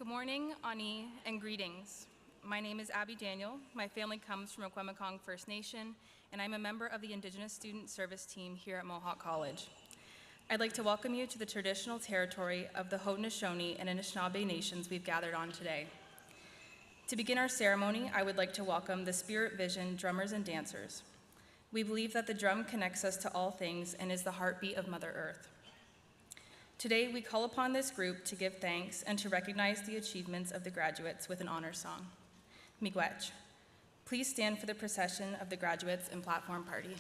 Good morning, Ani, and greetings. My name is Abby Daniel. My family comes from Esquimalt First Nation, and I'm a member of the Indigenous Student Service Team here at Mohawk College. I'd like to welcome you to the traditional territory of the Haudenosaunee and Anishinaabe nations we've gathered on today. To begin our ceremony, I would like to welcome the Spirit Vision drummers and dancers. We believe that the drum connects us to all things and is the heartbeat of Mother Earth. Today, we call upon this group to give thanks and to recognize the achievements of the graduates with an honor song. Miigwech. Please stand for the procession of the graduates and platform party.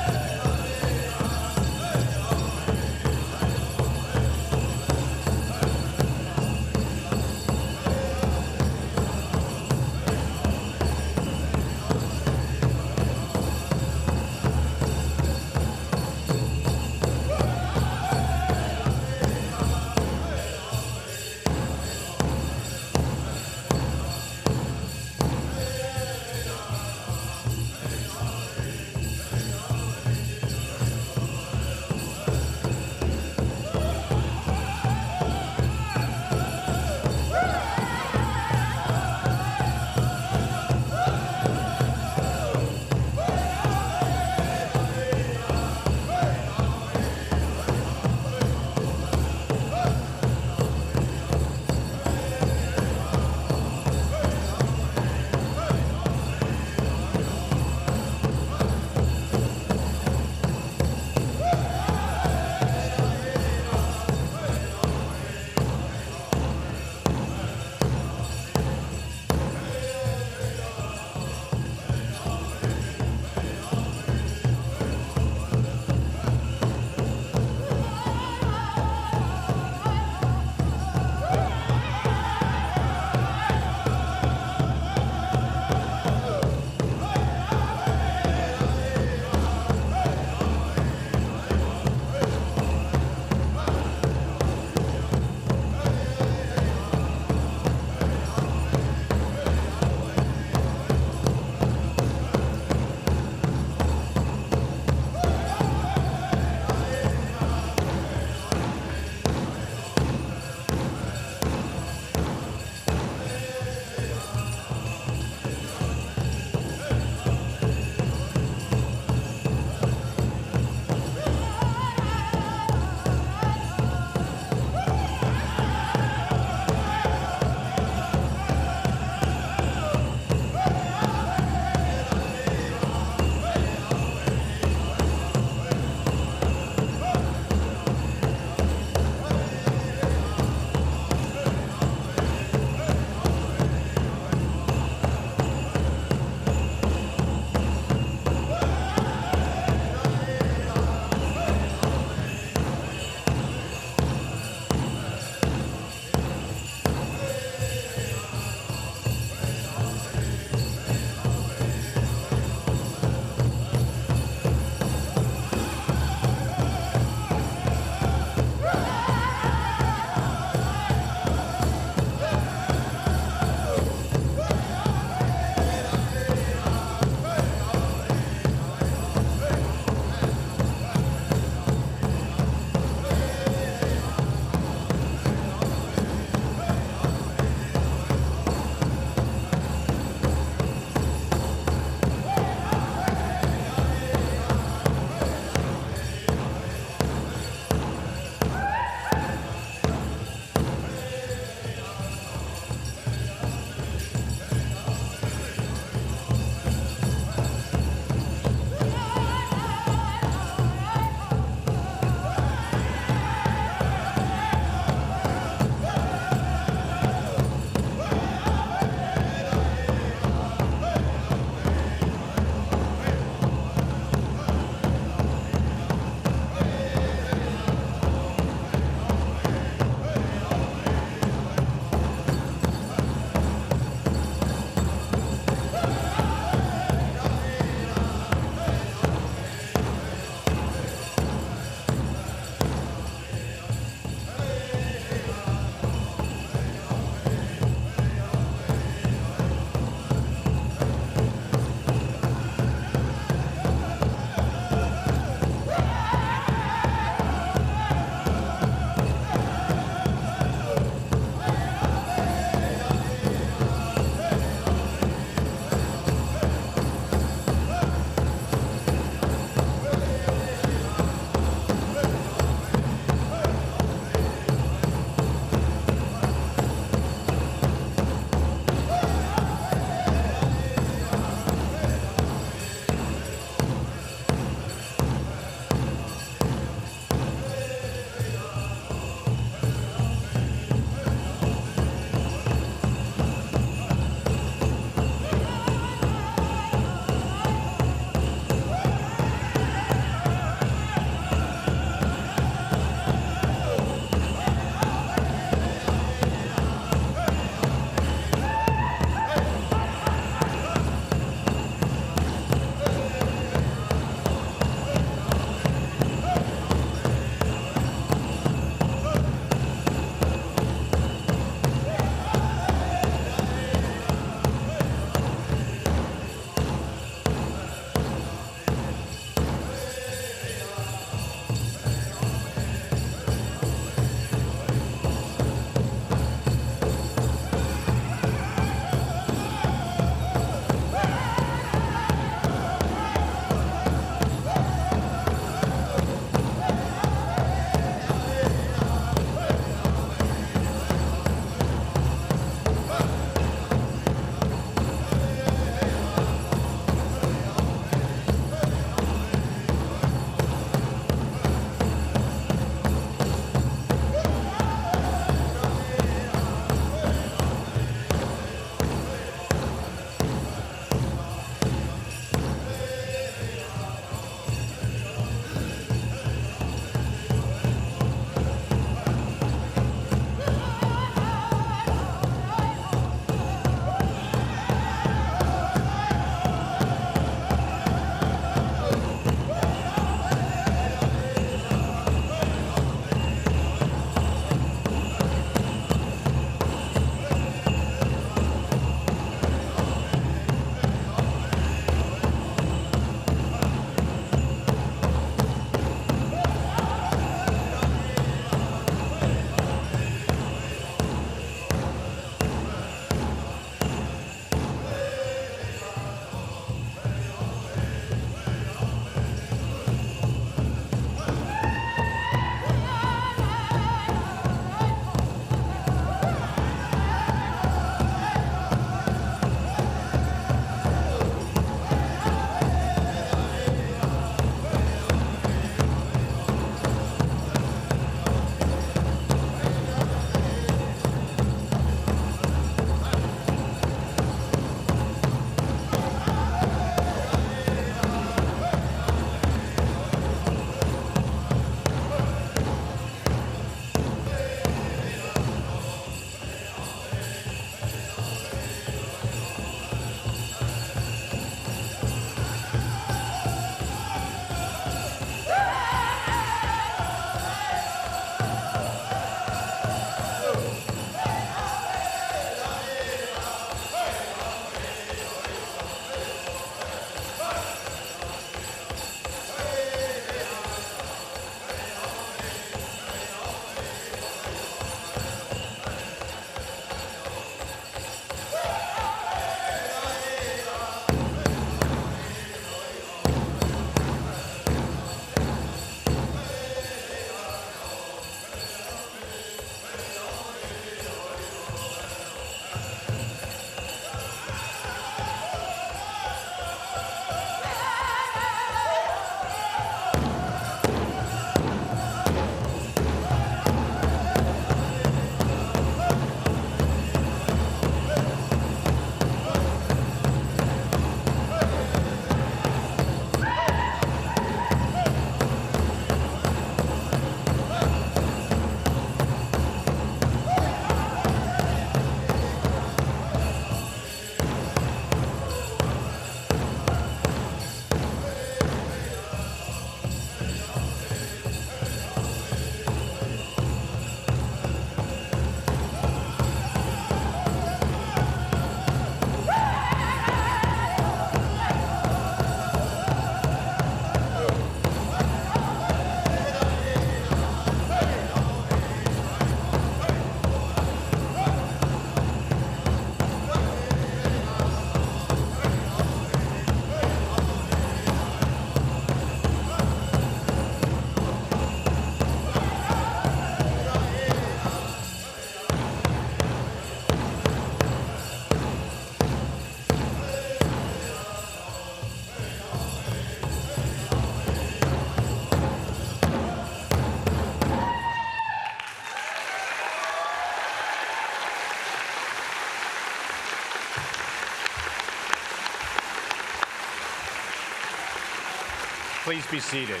Please be seated.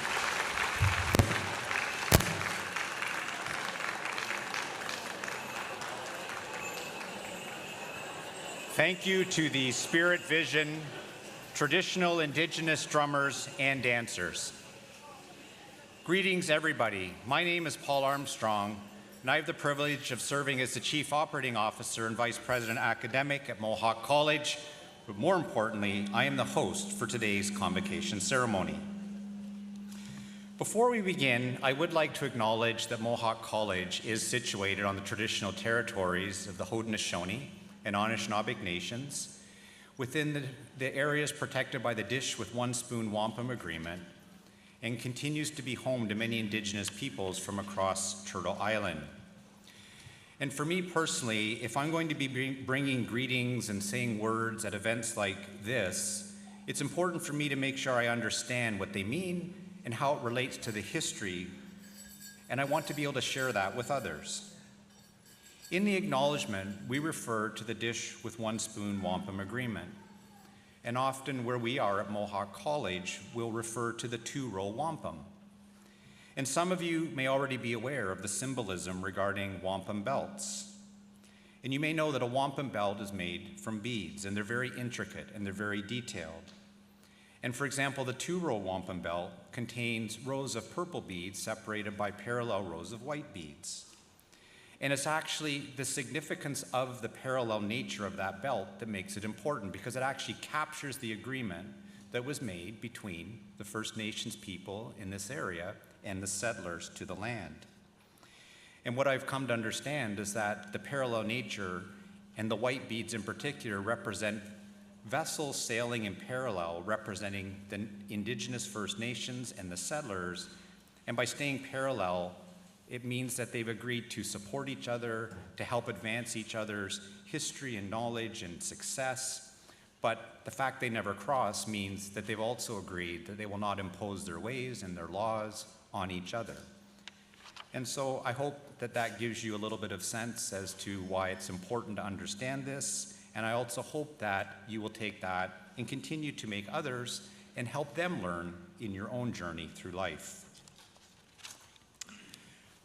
Thank you to the Spirit Vision, traditional Indigenous drummers and dancers. Greetings, everybody. My name is Paul Armstrong, and I have the privilege of serving as the Chief Operating Officer and Vice President Academic at Mohawk College, but more importantly, I am the host for today's Convocation ceremony. Before we begin, I would like to acknowledge that Mohawk College is situated on the traditional territories of the Haudenosaunee and Anishinaabe nations, within the areas protected by the Dish with One Spoon Wampum Agreement, and continues to be home to many Indigenous peoples from across Turtle Island. And for me personally, if I'm going to be bringing greetings and saying words at events like this, it's important for me to make sure I understand what they mean and how it relates to the history, and I want to be able to share that with others. In the acknowledgement, we refer to the Dish with One Spoon Wampum Agreement, and often where we are at Mohawk College, we'll refer to the two-row wampum. And some of you may already be aware of the symbolism regarding wampum belts. And you may know that a wampum belt is made from beads, and they're very intricate and they're very detailed. And for example, the two-row wampum belt contains rows of purple beads separated by parallel rows of white beads. And it's actually the significance of the parallel nature of that belt that makes it important, because it actually captures the agreement that was made between the First Nations people in this area and the settlers to the land. And what I've come to understand is that the parallel nature, and the white beads in particular, represent vessels sailing in parallel, representing the Indigenous First Nations and the settlers. And by staying parallel, it means that they've agreed to support each other, to help advance each other's history and knowledge and success. But the fact they never cross means that they've also agreed that they will not impose their ways and their laws on each other. And so I hope that that gives you a little bit of sense as to why it's important to understand this. And I also hope that you will take that and continue to make others and help them learn in your own journey through life.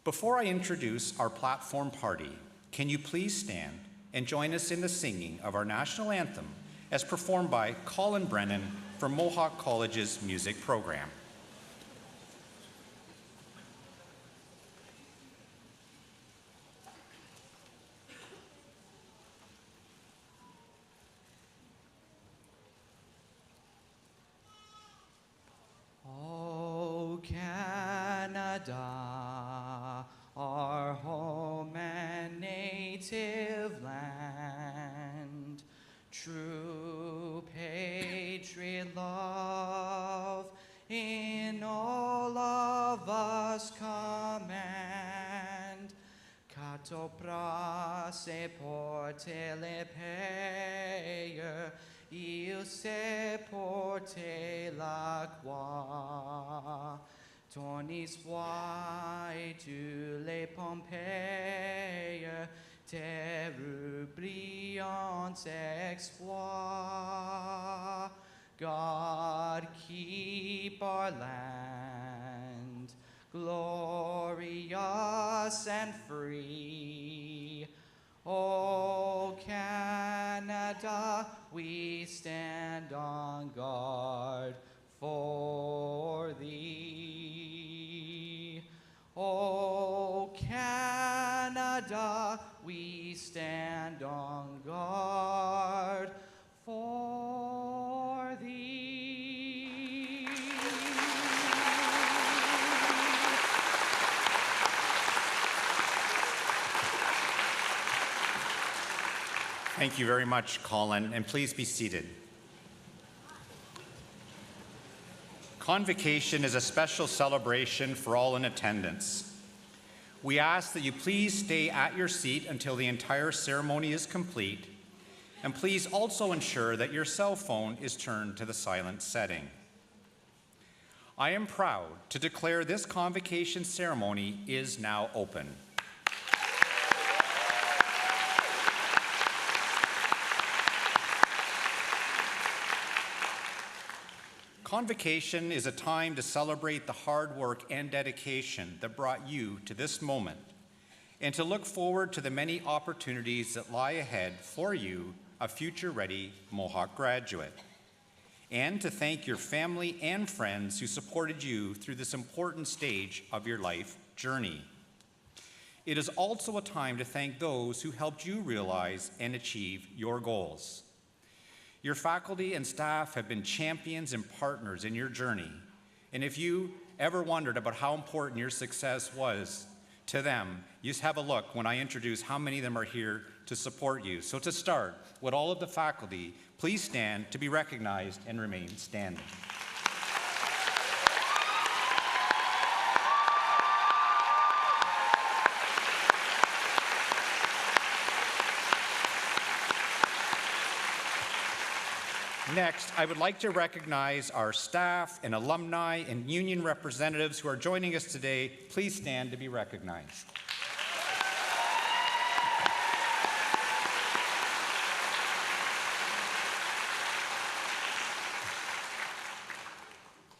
Before I introduce our platform party, can you please stand and join us in the singing of our national anthem as performed by Colin Brennan from Mohawk College's music program. Oh, Canada, our home and native land, true patriot love in all of us command. Cato prase porte le payer, il se porte la croix. Tonis vai tu les Pompeiers, terre brillants exploits. God keep our land glorious and free. O Canada, we stand on guard for thee. O Canada, we stand on guard for thee. Thank you very much, Colin, and please be seated. Convocation is a special celebration for all in attendance. We ask that you please stay at your seat until the entire ceremony is complete, and please also ensure that your cell phone is turned to the silent setting. I am proud to declare this convocation ceremony is now open. Convocation is a time to celebrate the hard work and dedication that brought you to this moment, and to look forward to the many opportunities that lie ahead for you, a future-ready Mohawk graduate, and to thank your family and friends who supported you through this important stage of your life journey. It is also a time to thank those who helped you realize and achieve your goals. Your faculty and staff have been champions and partners in your journey, and if you ever wondered about how important your success was to them, you just have a look when I introduce how many of them are here to support you. So to start, would all of the faculty please stand to be recognized and remain standing. Next, I would like to recognize our staff and alumni and union representatives who are joining us today. Please stand to be recognized.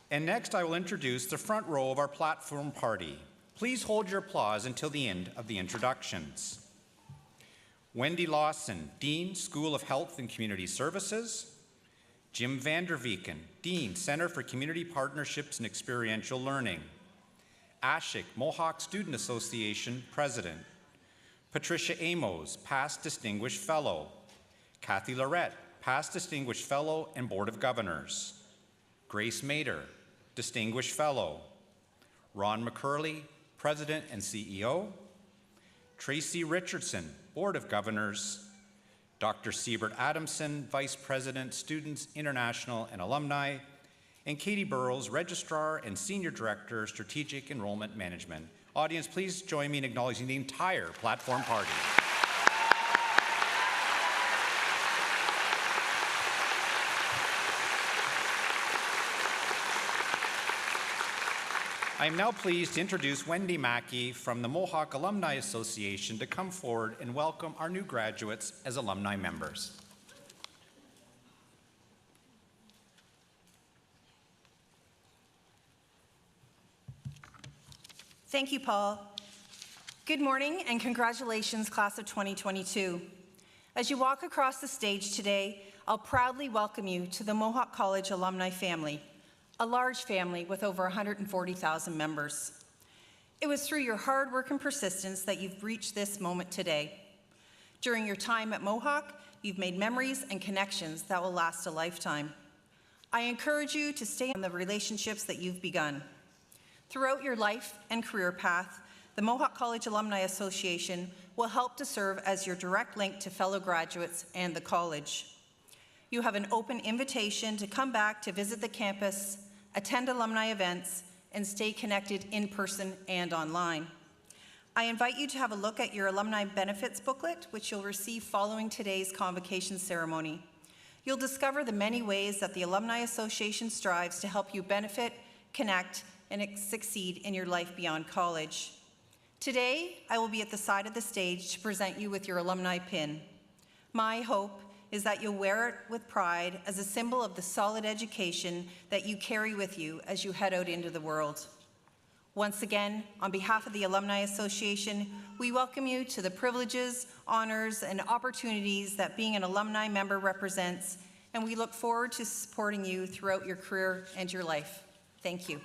And next, I will introduce the front row of our platform party. Please hold your applause until the end of the introductions. Wendy Lawson, Dean, School of Health and Community Services. Jim Vanderveken, Dean, Center for Community Partnerships and Experiential Learning. Ashik, Mohawk Student Association President. Patricia Amos, Past Distinguished Fellow. Kathy Lorette, Past Distinguished Fellow and Board of Governors. Grace Mader, Distinguished Fellow. Ron McCurley, President and CEO. Tracy Richardson, Board of Governors. Dr. Siebert Adamson, Vice President, Students, International and Alumni, and Katie Burrows, Registrar and Senior Director, Strategic Enrollment Management. Audience, please join me in acknowledging the entire platform party. I am now pleased to introduce Wendy Mackey from the Mohawk Alumni Association to come forward and welcome our new graduates as alumni members. Thank you, Paul. Good morning and congratulations, class of 2022. As you walk across the stage today, I'll proudly welcome you to the Mohawk College alumni family, a large family with over 140,000 members. It was through your hard work and persistence that you've reached this moment today. During your time at Mohawk, you've made memories and connections that will last a lifetime. I encourage you to stay on the relationships that you've begun. Throughout your life and career path, the Mohawk College Alumni Association will help to serve as your direct link to fellow graduates and the college. You have an open invitation to come back to visit the campus, attend alumni events, and stay connected in person and online. I invite you to have a look at your alumni benefits booklet, which you'll receive following today's convocation ceremony. You'll discover the many ways that the Alumni Association strives to help you benefit, connect, and succeed in your life beyond college. Today, I will be at the side of the stage to present you with your alumni pin. My hope is that you'll wear it with pride as a symbol of the solid education that you carry with you as you head out into the world. Once again, on behalf of the Alumni Association, we welcome you to the privileges, honors, and opportunities that being an alumni member represents, and we look forward to supporting you throughout your career and your life. Thank you.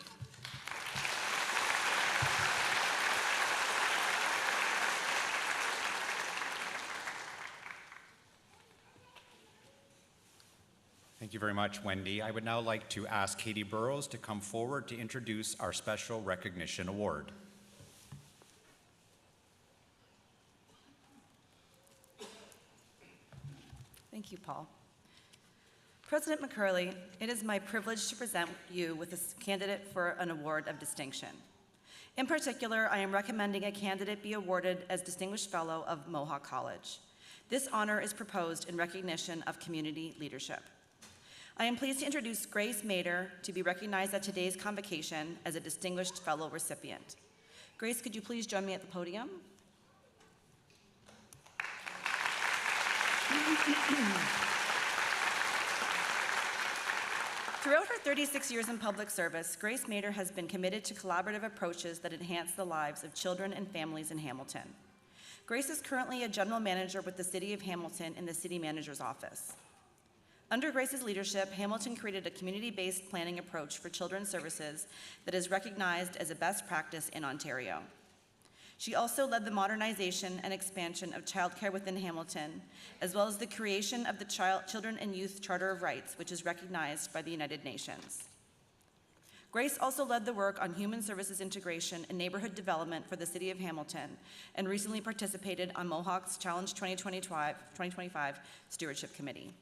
Thank you very much, Wendy. I would now like to ask Katie Burrows to come forward to introduce our Special Recognition Award. Thank you, Paul. President McCurley, it is my privilege to present you with a candidate for an award of distinction. In particular, I am recommending a candidate be awarded as Distinguished Fellow of Mohawk College. This honor is proposed in recognition of community leadership. I am pleased to introduce Grace Mader to be recognized at today's convocation as a Distinguished Fellow recipient. Grace, could you please join me at the podium? Throughout her 36 years in public service, Grace Mader has been committed to collaborative approaches that enhance the lives of children and families in Hamilton. Grace is currently a general manager with the City of Hamilton in the City Manager's Office. Under Grace's leadership, Hamilton created a community-based planning approach for children's services that is recognized as a best practice in Ontario. She also led the modernization and expansion of childcare within Hamilton, as well as the creation of the Children and Youth Charter of Rights, which is recognized by the United Nations. Grace also led the work on human services integration and neighborhood development for the City of Hamilton, and recently participated on Mohawk's Challenge 2025 Stewardship Committee.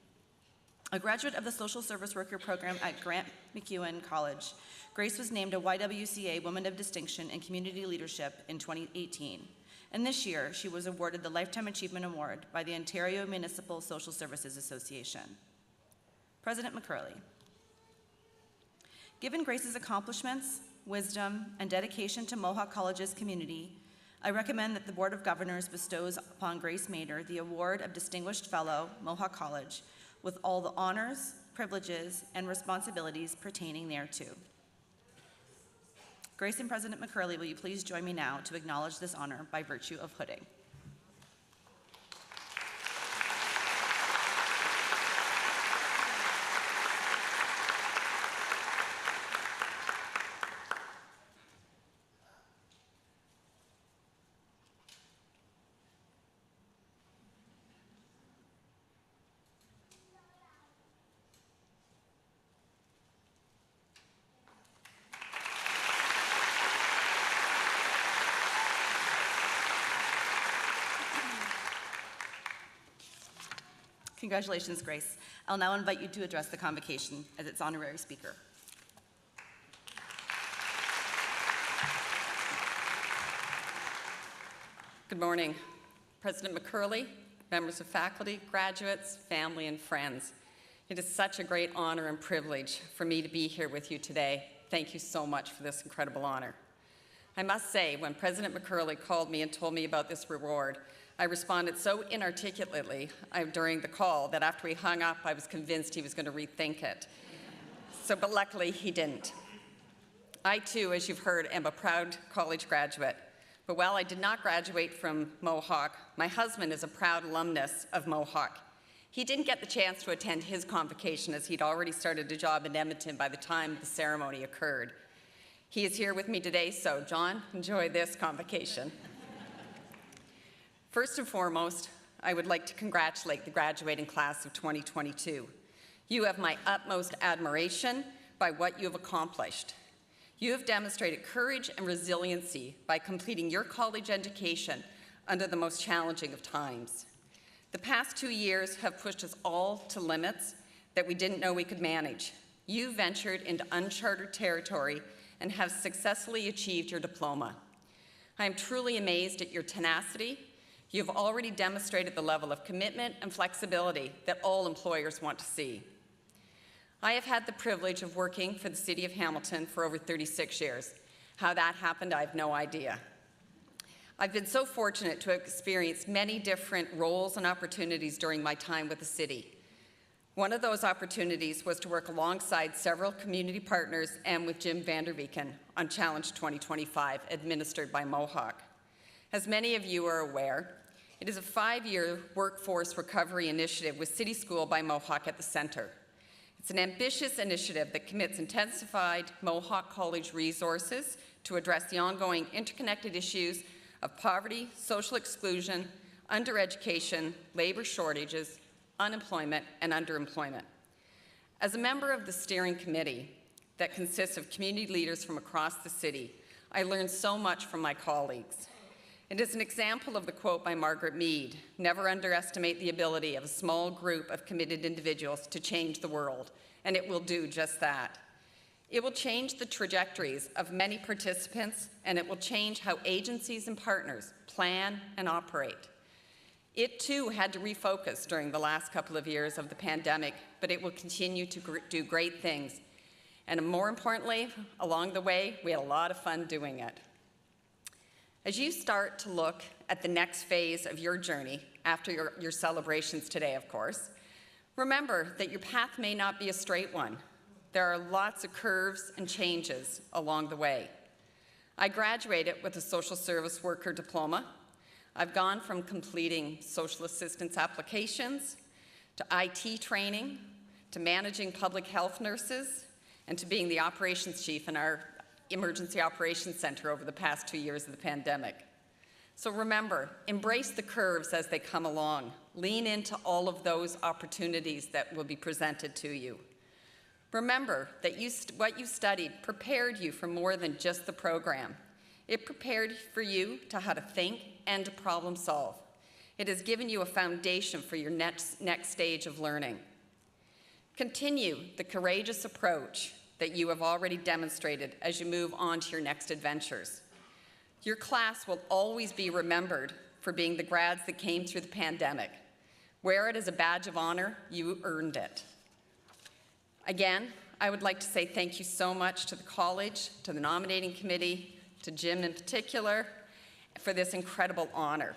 A graduate of the Social Service Worker Program at Grant MacEwan College, Grace was named a YWCA Woman of Distinction in Community Leadership in 2018, and this year she was awarded the Lifetime Achievement Award by the Ontario Municipal Social Services Association. President McCurley. Given Grace's accomplishments, wisdom, and dedication to Mohawk College's community, I recommend that the Board of Governors bestows upon Grace Mader the Award of Distinguished Fellow, Mohawk College, with all the honors, privileges, and responsibilities pertaining thereto. Grace and President McCurley, will you please join me now to acknowledge this honor by virtue of hooding. Congratulations, Grace. I'll now invite you to address the convocation as its honorary speaker. Good morning, President McCurley, members of faculty, graduates, family, and friends. It is such a great honor and privilege for me to be here with you today. Thank you so much for this incredible honor. I must say, when President McCurley called me and told me about this reward, I responded so inarticulately during the call that after we hung up, I was convinced he was going to rethink it. But luckily, he didn't. I, too, as you've heard, am a proud college graduate. But while I did not graduate from Mohawk, my husband is a proud alumnus of Mohawk. He didn't get the chance to attend his convocation as he'd already started a job in Edmonton by the time the ceremony occurred. He is here with me today, so John, enjoy this convocation. First and foremost, I would like to congratulate the graduating class of 2022. You have my utmost admiration by what you have accomplished. You have demonstrated courage and resiliency by completing your college education under the most challenging of times. The past 2 years have pushed us all to limits that we didn't know we could manage. You ventured into uncharted territory and have successfully achieved your diploma. I am truly amazed at your tenacity. You have already demonstrated the level of commitment and flexibility that all employers want to see. I have had the privilege of working for the City of Hamilton for over 36 years. How that happened, I have no idea. I've been so fortunate to have experienced many different roles and opportunities during my time with the city. One of those opportunities was to work alongside several community partners and with Jim Vanderveken on Challenge 2025, administered by Mohawk. As many of you are aware, it is a 5-year workforce recovery initiative with City School by Mohawk at the center. It's an ambitious initiative that commits intensified Mohawk College resources to address the ongoing interconnected issues of poverty, social exclusion, undereducation, labor shortages, unemployment, and underemployment. As a member of the steering committee that consists of community leaders from across the city, I learned so much from my colleagues. It is an example of the quote by Margaret Mead, "Never underestimate the ability of a small group of committed individuals to change the world," and it will do just that. It will change the trajectories of many participants, and it will change how agencies and partners plan and operate. It too had to refocus during the last couple of years of the pandemic, but it will continue to do great things. And more importantly, along the way, we had a lot of fun doing it. As you start to look at the next phase of your journey, after your celebrations today, of course, remember that your path may not be a straight one. there are lots of curves and changes along the way. I graduated with a social service worker diploma. I've gone from completing social assistance applications to IT training, to managing public health nurses, and to being the operations chief in our Emergency Operations Center over the past 2 years of the pandemic. So remember, embrace the curves as they come along. Lean into all of those opportunities that will be presented to you. Remember that what you studied prepared you for more than just the program. It prepared for you to how to think and to problem solve. It has given you a foundation for your next stage of learning. Continue the courageous approach that you have already demonstrated as you move on to your next adventures. Your class will always be remembered for being the grads that came through the pandemic. Wear it as a badge of honor. You earned it. Again, I would like to say thank you so much to the college, to the nominating committee, to Jim in particular, for this incredible honor.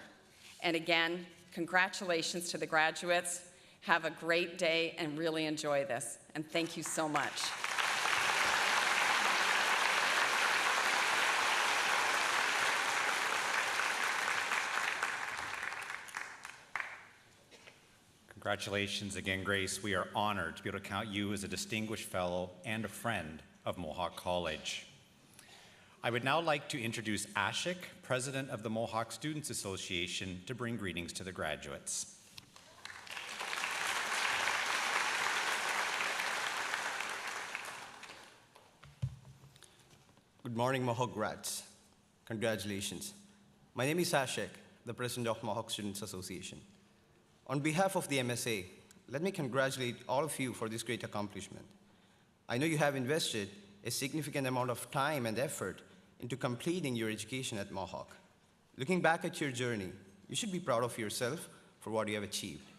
And again, congratulations to the graduates. Have a great day and really enjoy this. And thank you so much. Congratulations again, Grace. We are honored to be able to count you as a distinguished fellow and a friend of Mohawk College. I would now like to introduce Ashik, President of the Mohawk Students Association, to bring greetings to the graduates. Good morning, Mohawk grads. Congratulations. My name is Ashik, the President of Mohawk Students Association. On behalf of the MSA, let me congratulate all of you for this great accomplishment. I know you have invested a significant amount of time and effort into completing your education at Mohawk. Looking back at your journey, you should be proud of yourself for what you have achieved.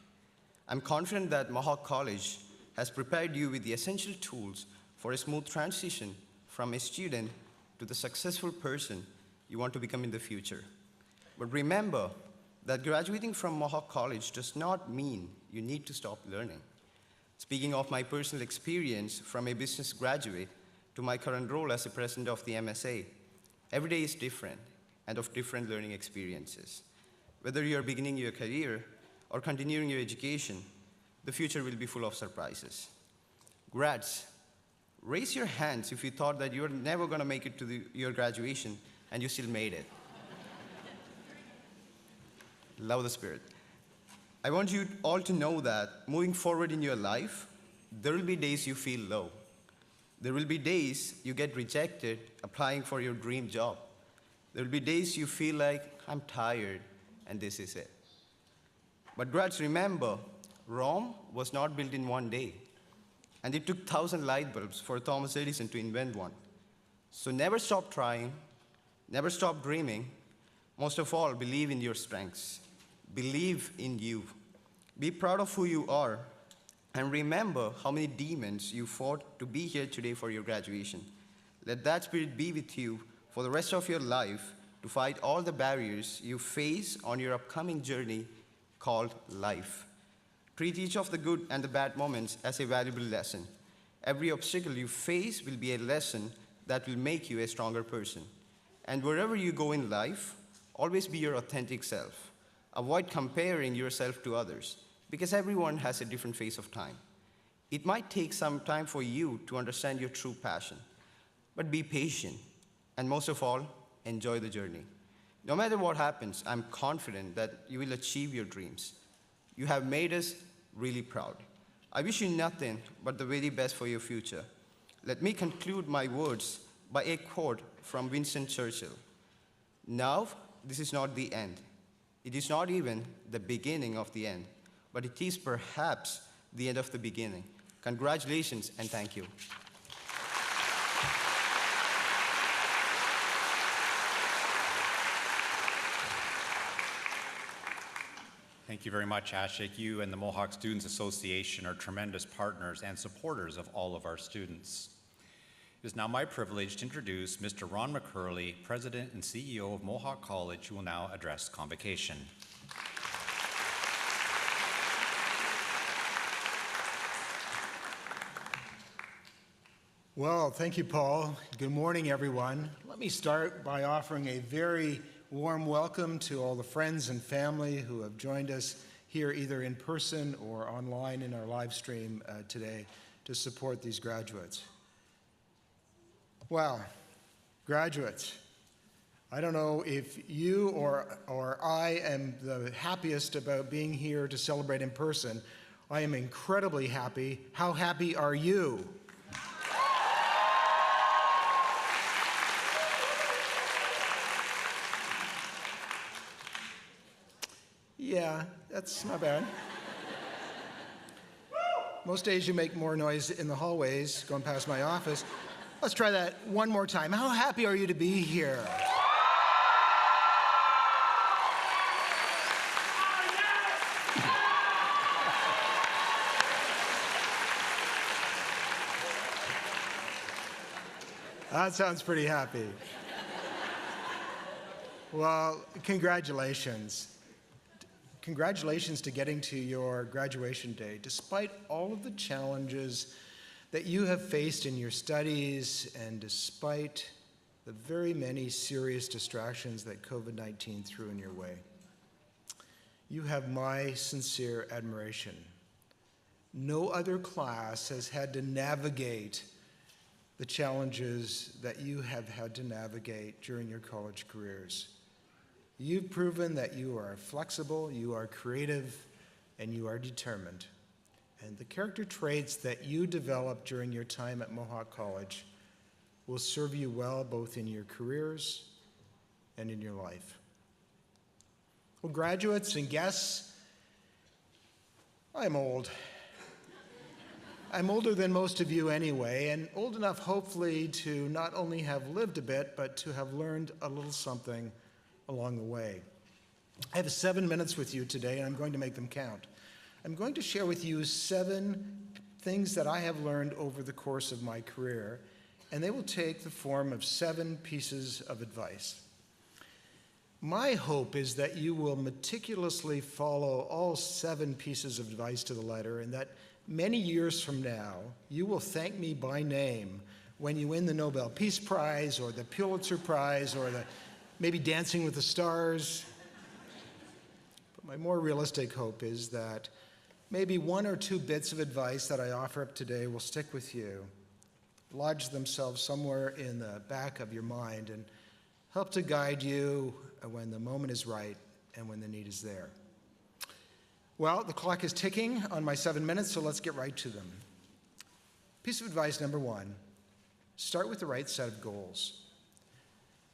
I'm confident that Mohawk College has prepared you with the essential tools for a smooth transition from a student to the successful person you want to become in the future. But remember that graduating from Mohawk College does not mean you need to stop learning. Speaking of my personal experience from a business graduate to my current role as the president of the MSA, every day is different and of different learning experiences. Whether you're beginning your career or continuing your education, the future will be full of surprises. Grads, raise your hands if you thought that you were never going to make it to your graduation and you still made it. Love the spirit. I want you all to know that moving forward in your life, there will be days you feel low. There will be days you get rejected applying for your dream job. There will be days you feel like, I'm tired, and this is it. But grads, remember, Rome was not built in one day, and it took 1,000 light bulbs for Thomas Edison to invent one. So never stop trying, never stop dreaming. Most of all, believe in your strengths. Believe in you. Be proud of who you are, and remember how many demons you fought to be here today for your graduation. Let that spirit be with you for the rest of your life to fight all the barriers you face on your upcoming journey called life. Treat each of the good and the bad moments as a valuable lesson. Every obstacle you face will be a lesson that will make you a stronger person. And wherever you go in life, always be your authentic self. Avoid comparing yourself to others, because everyone has a different phase of time. It might take some time for you to understand your true passion, but be patient, and most of all, enjoy the journey. No matter what happens, I'm confident that you will achieve your dreams. You have made us really proud. I wish you nothing but the very best for your future. Let me conclude my words by a quote from Winston Churchill. Now, this is not the end. It is not even the beginning of the end, but it is perhaps the end of the beginning. Congratulations and thank you. Thank you very much, Ashik. You and the Mohawk Students Association are tremendous partners and supporters of all of our students. It is now my privilege to introduce Mr. Ron McCurley, President and CEO of Mohawk College, who will now address Convocation. Well, thank you, Paul. Good morning, everyone. Let me start by offering a very warm welcome to all the friends and family who have joined us here either in person or online in our live stream today to support these graduates. Wow, graduates. I don't know if you or I am the happiest about being here to celebrate in person. I am incredibly happy. How happy are you? Yeah, that's not bad. Most days you make more noise in the hallways going past my office. Let's try that one more time. How happy are you to be here? That sounds pretty happy. Well, congratulations. Congratulations to getting to your graduation day, despite all of the challenges that you have faced in your studies and despite the very many serious distractions that COVID-19 threw in your way. You have my sincere admiration. No other class has had to navigate the challenges that you have had to navigate during your college careers. You've proven that you are flexible, you are creative, and you are determined. And the character traits that you developed during your time at Mohawk College will serve you well both in your careers and in your life. Well, graduates and guests, I'm old. I'm older than most of you anyway, and old enough hopefully to not only have lived a bit, but to have learned a little something along the way. I have 7 minutes with you today, and I'm going to make them count. I'm going to share with you 7 things that I have learned over the course of my career, and they will take the form of 7 pieces of advice. My hope is that you will meticulously follow all 7 pieces of advice to the letter, and that many years from now, you will thank me by name when you win the Nobel Peace Prize or the Pulitzer Prize or the maybe Dancing with the Stars. But my more realistic hope is that maybe 1 or 2 bits of advice that I offer up today will stick with you, lodge themselves somewhere in the back of your mind, and help to guide you when the moment is right and when the need is there. Well, the clock is ticking on my 7 minutes, so let's get right to them. Piece of advice number 1, start with the right set of goals.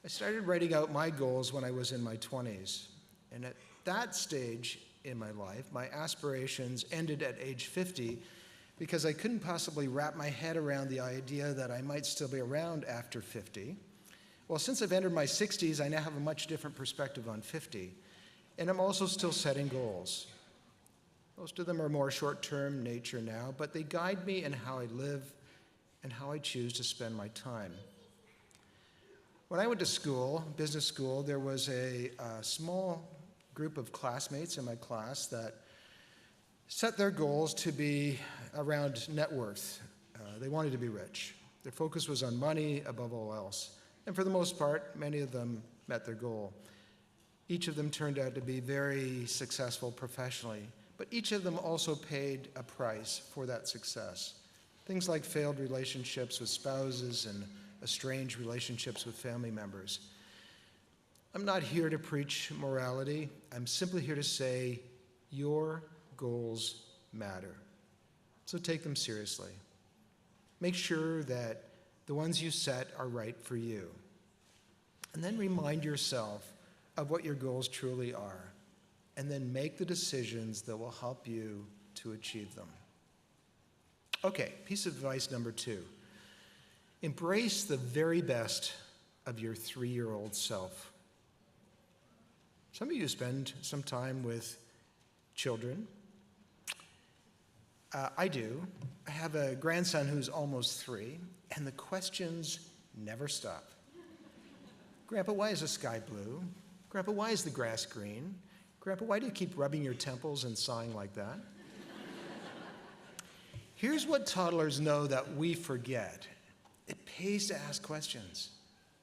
I started writing out my goals when I was in my 20s, and at that stage in my life, my aspirations ended at age 50 because I couldn't possibly wrap my head around the idea that I might still be around after 50. Well, since I've entered my 60s, I now have a much different perspective on 50, and I'm also still setting goals. Most of them are more short-term nature now, but they guide me in how I live and how I choose to spend my time. When I went to school, business school, there was a small group of classmates in my class that set their goals to be around net worth. They wanted to be rich. Their focus was on money above all else. And for the most part, many of them met their goal. Each of them turned out to be very successful professionally, but each of them also paid a price for that success. Things like failed relationships with spouses and estranged relationships with family members. I'm not here to preach morality. I'm simply here to say your goals matter. So take them seriously. Make sure that the ones you set are right for you. And then remind yourself of what your goals truly are. And then make the decisions that will help you to achieve them. Okay, piece of advice number 2. Embrace the very best of your 3-year-old self. Some of you spend some time with children. I do. I have a grandson who's almost 3, and the questions never stop. Grandpa, why is the sky blue? Grandpa, why is the grass green? Grandpa, why do you keep rubbing your temples and sighing like that? Here's what toddlers know that we forget. It pays to ask questions.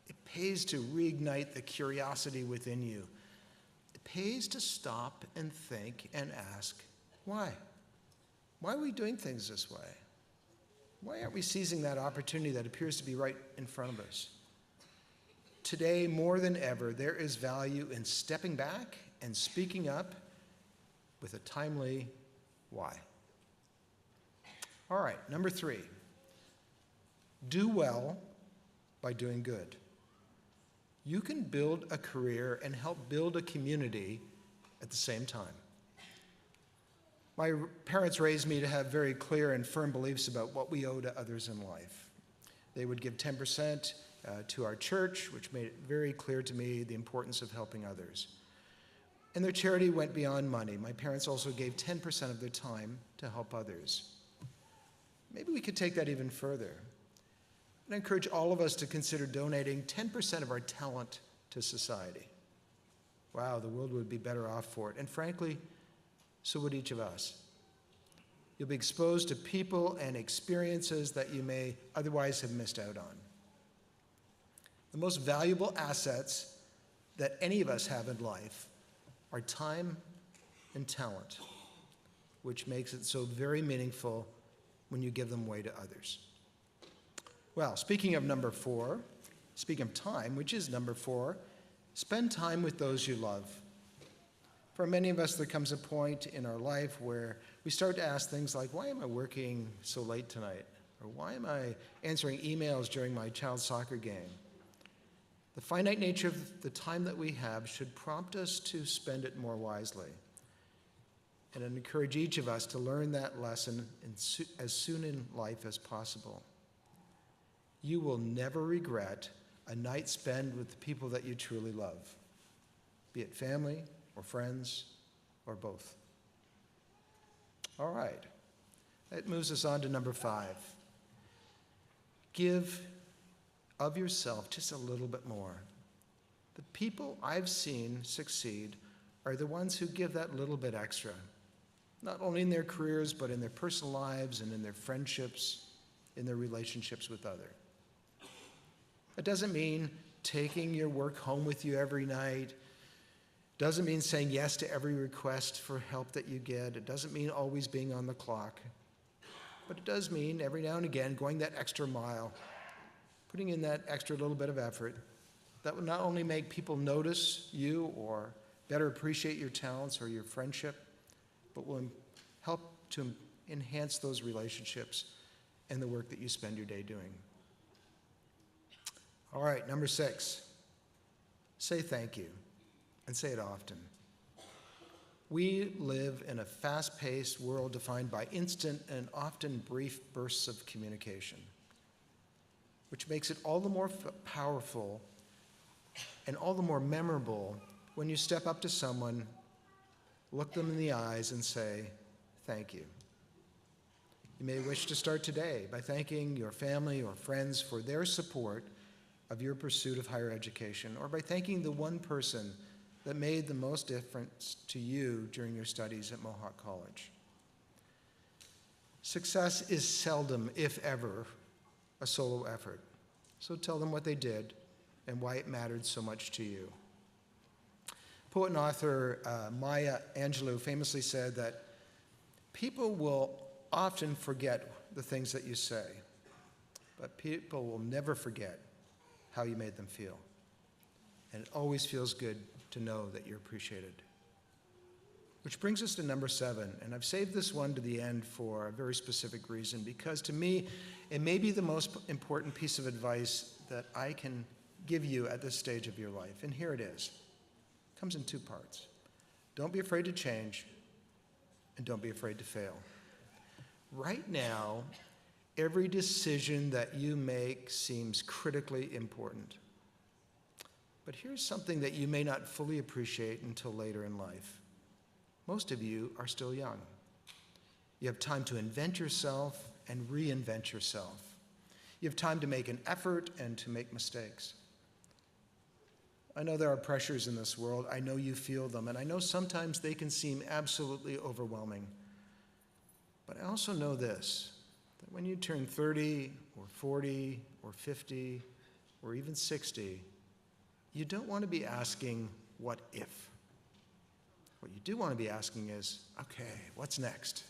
It pays to reignite the curiosity within you. It pays to stop and think and ask, why? Why are we doing things this way? Why aren't we seizing that opportunity that appears to be right in front of us? Today, more than ever, there is value in stepping back and speaking up with a timely why. All right, number 3. Do well by doing good. You can build a career and help build a community at the same time. My parents raised me to have very clear and firm beliefs about what we owe to others in life. They would give 10% to our church, which made it very clear to me the importance of helping others. And their charity went beyond money. My parents also gave 10% of their time to help others. Maybe we could take that even further. And I encourage all of us to consider donating 10% of our talent to society. Wow, the world would be better off for it. And frankly, so would each of us. You'll be exposed to people and experiences that you may otherwise have missed out on. The most valuable assets that any of us have in life are time and talent, which makes it so very meaningful when you give them away to others. Well, speaking of number 4, speaking of time, which is number 4, spend time with those you love. For many of us, there comes a point in our life where we start to ask things like, why am I working so late tonight? Or why am I answering emails during my child's soccer game? The finite nature of the time that we have should prompt us to spend it more wisely. And I encourage each of us to learn that lesson as soon in life as possible. You will never regret a night spent with the people that you truly love, be it family or friends or both. All right, that moves us on to number 5. Give of yourself just a little bit more. The people I've seen succeed are the ones who give that little bit extra, not only in their careers, but in their personal lives and in their friendships, in their relationships with others. It doesn't mean taking your work home with you every night. Doesn't mean saying yes to every request for help that you get. It doesn't mean always being on the clock. But it does mean every now and again going that extra mile, putting in that extra little bit of effort that will not only make people notice you or better appreciate your talents or your friendship, but will help to enhance those relationships and the work that you spend your day doing. All right, number 6, say thank you, and say it often. We live in a fast-paced world defined by instant and often brief bursts of communication, which makes it all the more powerful and all the more memorable when you step up to someone, look them in the eyes, and say, thank you. You may wish to start today by thanking your family or friends for their support of your pursuit of higher education, or by thanking the one person that made the most difference to you during your studies at Mohawk College. Success is seldom, if ever, a solo effort. So tell them what they did and why it mattered so much to you. Poet and author Maya Angelou famously said that people will often forget the things that you say, but people will never forget how you made them feel. And it always feels good to know that you're appreciated. Which brings us to number 7, and I've saved this one to the end for a very specific reason, because to me, it may be the most important piece of advice that I can give you at this stage of your life. And here it is. It comes in 2 parts. Don't be afraid to change, and don't be afraid to fail. Right now, every decision that you make seems critically important. But here's something that you may not fully appreciate until later in life. Most of you are still young. You have time to invent yourself and reinvent yourself. You have time to make an effort and to make mistakes. I know there are pressures in this world. I know you feel them, and I know sometimes they can seem absolutely overwhelming. But I also know this, that when you turn 30 or 40 or 50 or even 60, you don't want to be asking, what if? What you do want to be asking is, okay, what's next?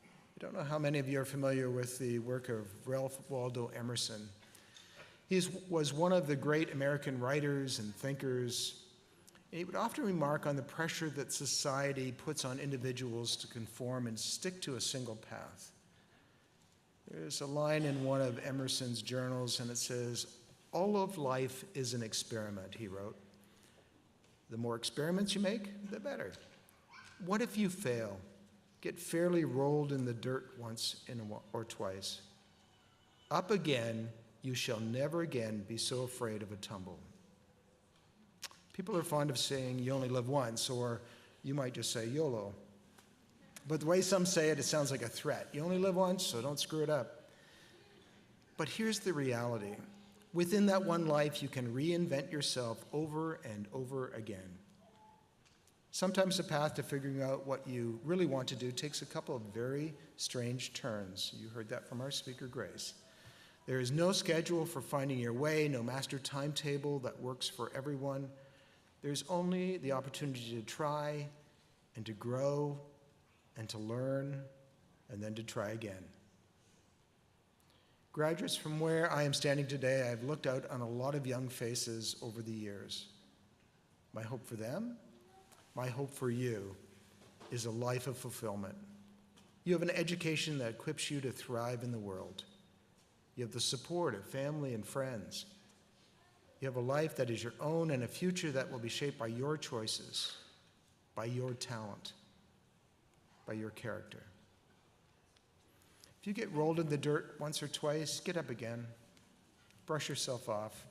I don't know how many of you are familiar with the work of Ralph Waldo Emerson. He was one of the great American writers and thinkers. And he would often remark on the pressure that society puts on individuals to conform and stick to a single path. There's a line in one of Emerson's journals, and it says, "All of life is an experiment," he wrote. The more experiments you make, the better. What if you fail? Get fairly rolled in the dirt once or twice. Up again, you shall never again be so afraid of a tumble. People are fond of saying you only live once, or you might just say YOLO. But the way some say it, it sounds like a threat. You only live once, so don't screw it up. But here's the reality. Within that one life, you can reinvent yourself over and over again. Sometimes the path to figuring out what you really want to do takes a couple of very strange turns. You heard that from our speaker, Grace. There is no schedule for finding your way, no master timetable that works for everyone. There's only the opportunity to try and to grow and to learn and then to try again. Graduates, from where I am standing today, I've looked out on a lot of young faces over the years. My hope for them, my hope for you, is a life of fulfillment. You have an education that equips you to thrive in the world. You have the support of family and friends. You have a life that is your own and a future that will be shaped by your choices, by your talent, by your character. If you get rolled in the dirt once or twice, get up again, brush yourself off,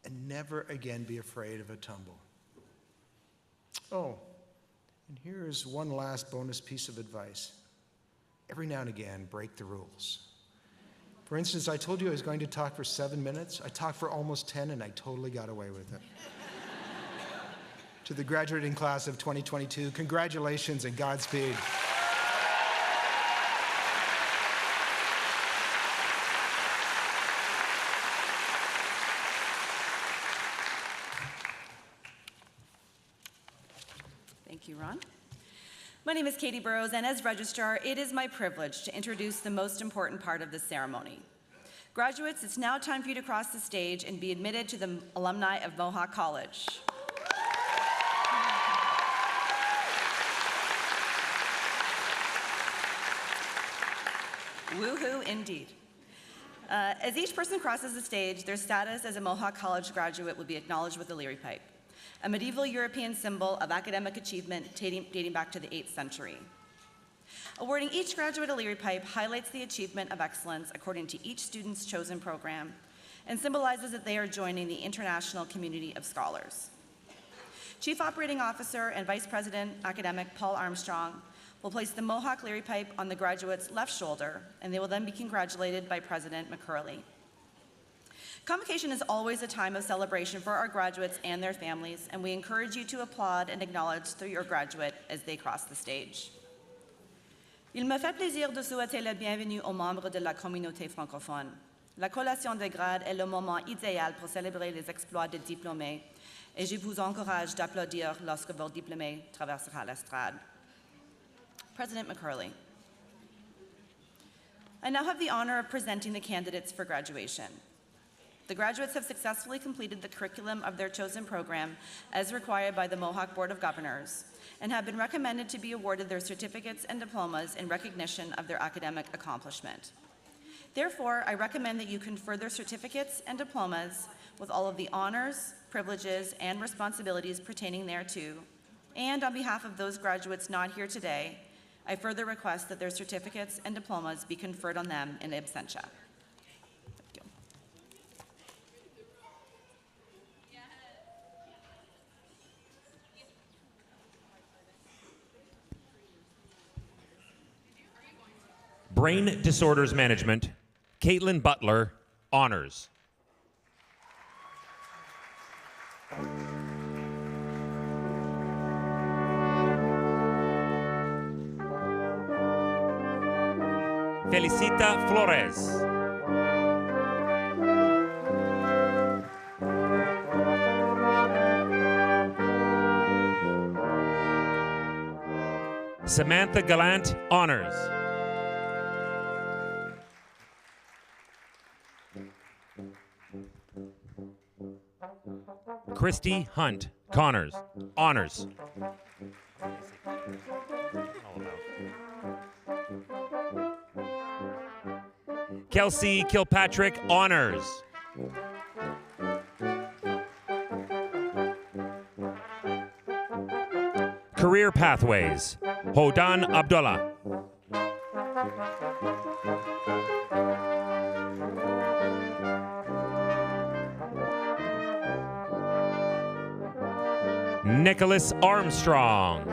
and never again be afraid of a tumble. Oh, and here's one last bonus piece of advice. Every now and again, break the rules. For instance, I told you I was going to talk for 7 minutes. I talked for almost 10, and I totally got away with it. To the graduating class of 2022, congratulations and Godspeed. Thank you, Ron. My name is Katie Burrows, and as registrar, it is my privilege to introduce the most important part of this ceremony. Graduates, it's now time for you to cross the stage and be admitted to the alumni of Mohawk College. Woohoo indeed. As each person crosses the stage, their status as a Mohawk College graduate will be acknowledged with the Leary Pipe, a medieval European symbol of academic achievement dating back to the 8th century. Awarding each graduate a Leary Pipe highlights the achievement of excellence according to each student's chosen program and symbolizes that they are joining the international community of scholars. Chief Operating Officer and Vice President Academic Paul Armstrong will place the Mohawk Leary Pipe on the graduate's left shoulder, and they will then be congratulated by President McCurley. Convocation is always a time of celebration for our graduates and their families, and we encourage you to applaud and acknowledge your graduate as they cross the stage. Il me fait plaisir de souhaiter la bienvenue aux membres de la communauté francophone. La collation de grade est le moment idéal pour célébrer les exploits des diplômés, et je vous encourage d'applaudir lorsque vos diplômés traverseront l'estrade. President McCurley. I now have the honor of presenting the candidates for graduation. The graduates have successfully completed the curriculum of their chosen program as required by the Mohawk Board of Governors and have been recommended to be awarded their certificates and diplomas in recognition of their academic accomplishment. Therefore, I recommend that you confer their certificates and diplomas with all of the honors, privileges, and responsibilities pertaining thereto. And on behalf of those graduates not here today, I further request that their certificates and diplomas be conferred on them in absentia. Brain Disorders Management, Caitlin Butler, Honors. Felicita Flores. Samantha Gallant, honors. Christy Hunt, Connors, honors. Kelsey Kilpatrick, honors. Career Pathways, Hodan Abdullah. Nicholas Armstrong.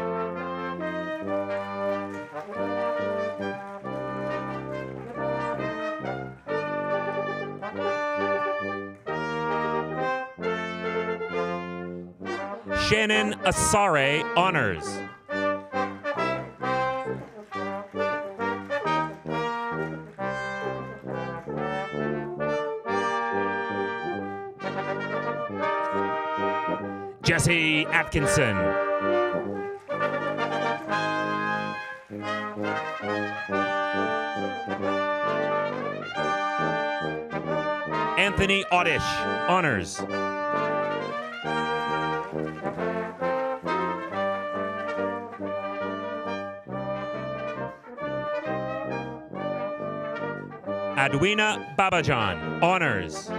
Shannon Asare, honors. Jesse Atkinson. Anthony Oddish, honors. Adwina Babajan, honors.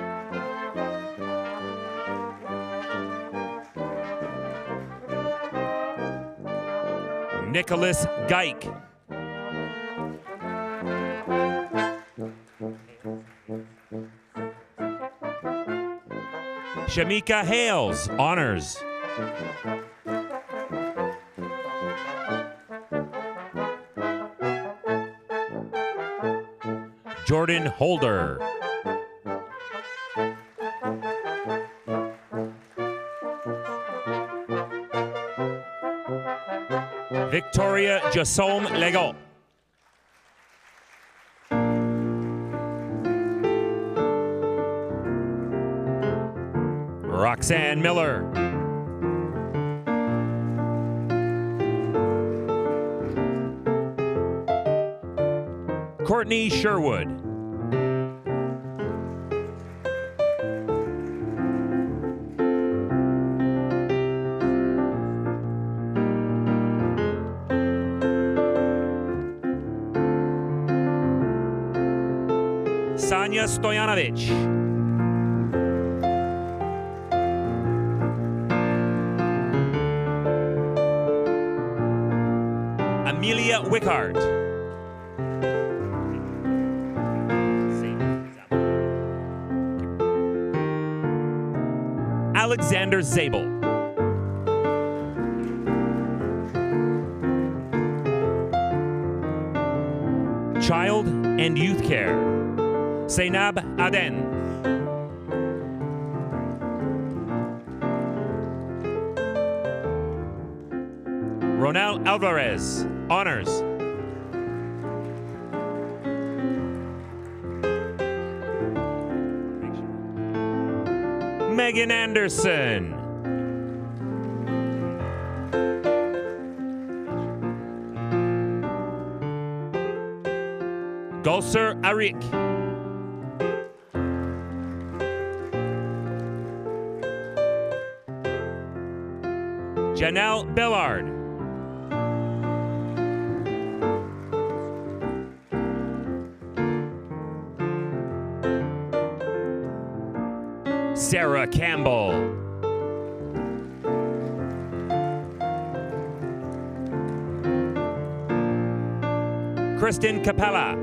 Nicholas Geik. Shamika Hales, honors. Jordan Holder. Victoria Jasom Lego. Roxanne Miller. Courtney Sherwood. Sanya Stoyanovich. Amelia Wickart. Alexander Zabel. Child and Youth Care, Zainab Aden. Ronald Alvarez, honors. Megan Anderson. Gulser Arik. Janelle Bellard. Sarah Campbell. Kristen Capella.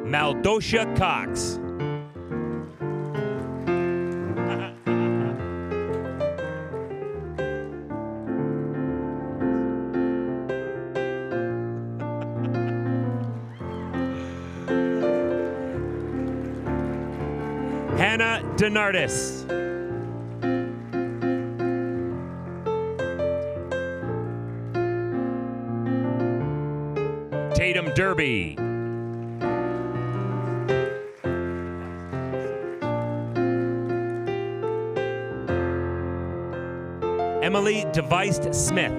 Maldosha Cox. Hannah Denardis. Tatum Derby. Emily Device Smith.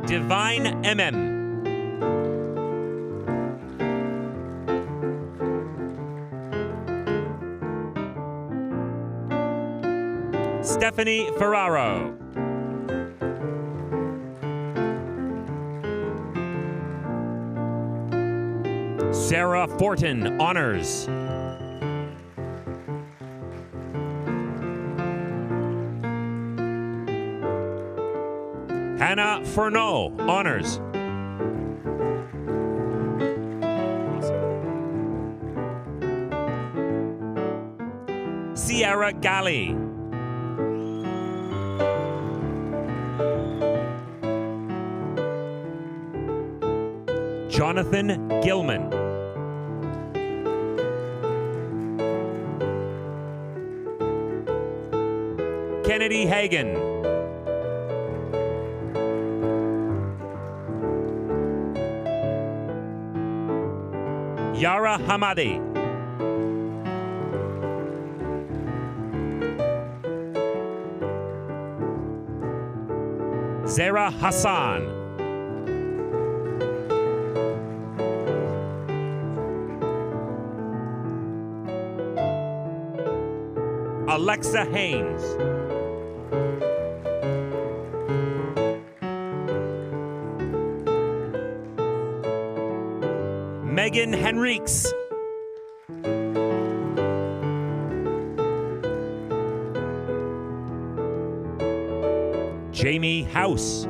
Divine MM. Stephanie Ferraro. Sarah Fortin, honors. Hannah Furneaux, honors. Sierra Galli. Jonathan Gilman. Kennedy Hagan. Yara Hamadi. Zara Hassan. Alexa Haynes. Megan Henriques. Jamie House.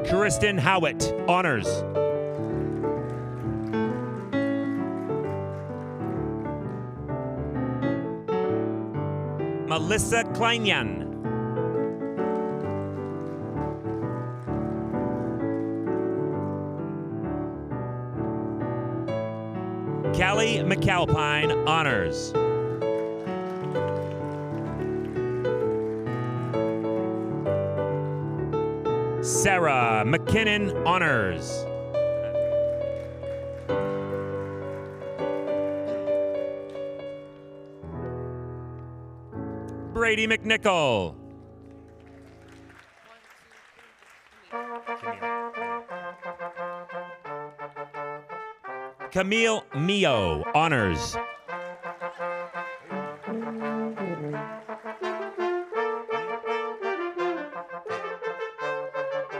Kristen Howitt, honors. Melissa Kleinyan. Callie McAlpine, honors. Sarah McKinnon, honors. Brady McNichol. Camille Mio, honors.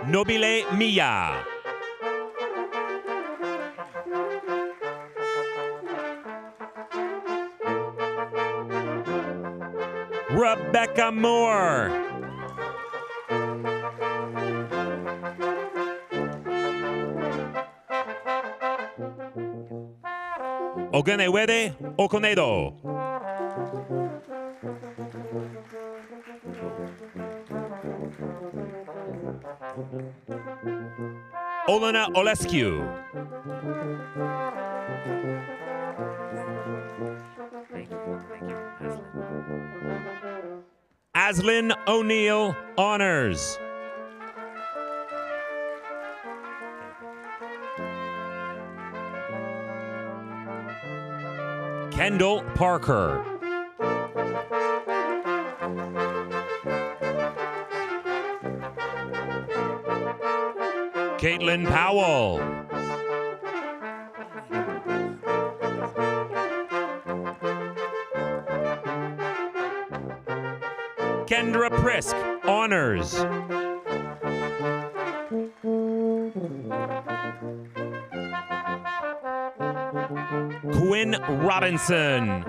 Nobile Mia. Rebecca Moore. Ogenewere Okonedo. Olena Olescu. Aslyn O'Neill, honors. Kendall Parker. Caitlin Powell. Kendra Prisk, honors. Quinn Robertson.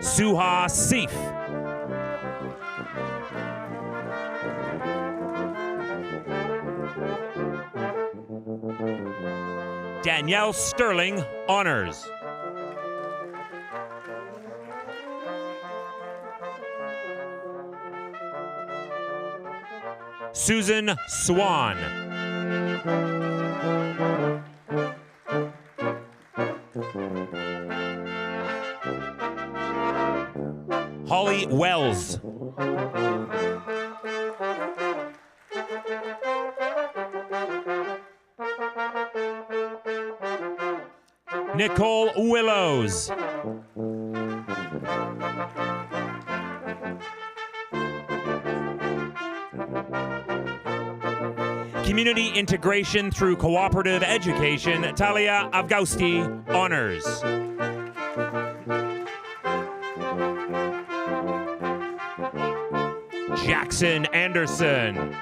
Suha Seif. Danielle Sterling, honors. Susan Swan. Holly Wells. Nicole Willows. Community Integration through Cooperative Education, Talia Avgausti, Honors. Jackson Anderson.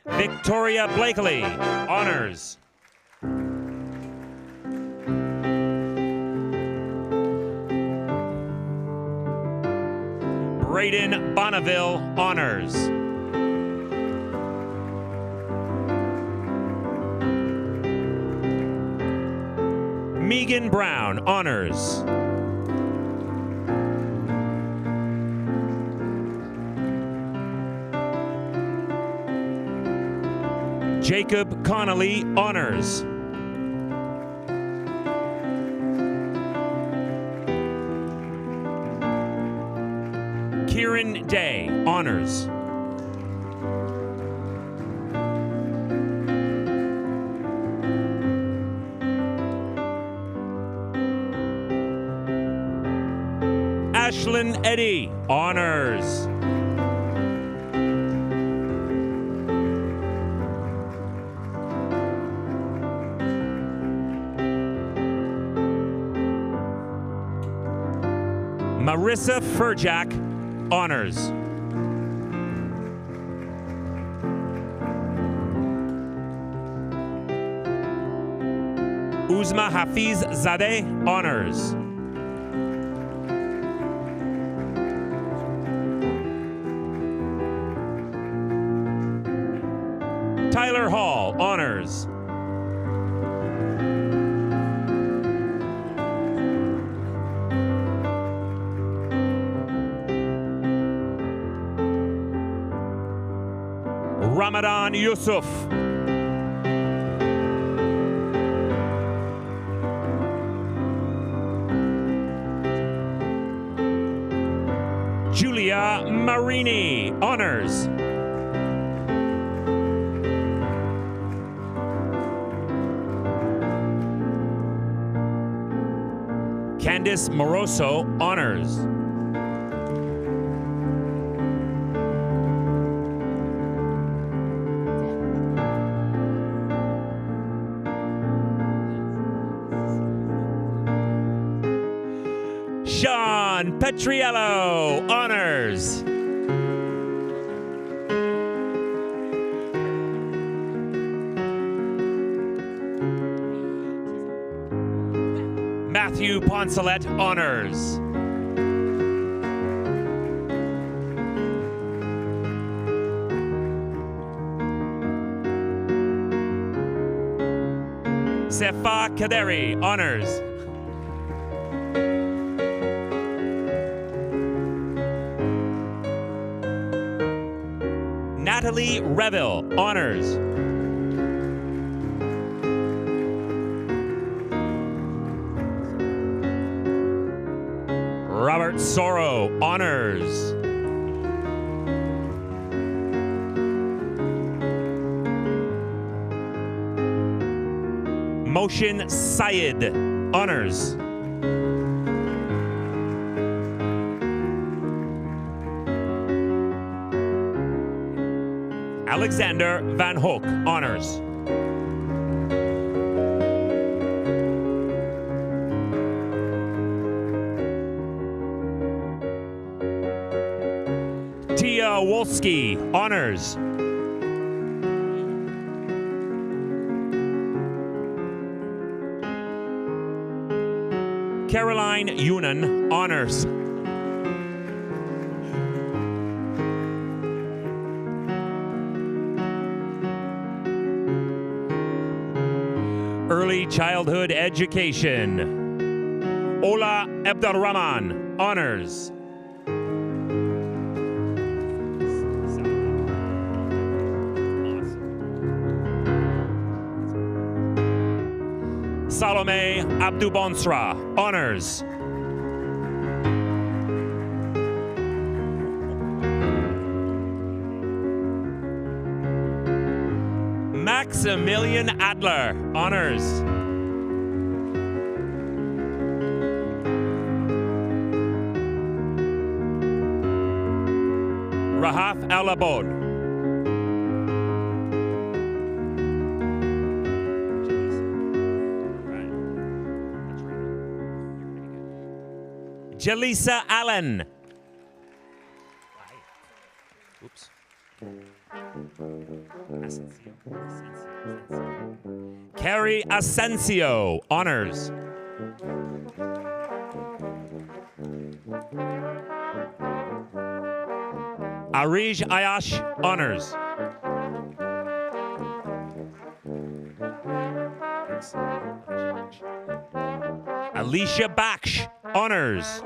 Victoria Blakely, Honors. Braden Bonneville, Honors. Megan Brown, Honors. Jacob Connolly, Honors. Kieran Day, Honors. Ashlyn Eddy, Honors. Marissa Furjack, Honors. Uzma Hafiz Zadeh, Honors. Tyler Hall, Honors. Ramadan Yusuf. Julia Marini, Honors. Candice Moroso, Honors. Sean Petriello, Honors. Matthew Poncelet, Honors. Sefa Kaderi, Honors. Natalie Reville, Honors. Robert Sorrow, Honors. Moshin Syed, Honors. Alexander Van Hoek, Honors. Tia Wolski, Honors. Caroline Yunan, Honors. Early Childhood Education. Ola Abdulrahman, Honors. Salome Abdubonsra, honors. Maximilian Adler, honors. Rahaf Alabod. Jalisa Allen. Oops. Carrie Asensio, honors. Arij Ayash, honors. Alicia Baksh, honors.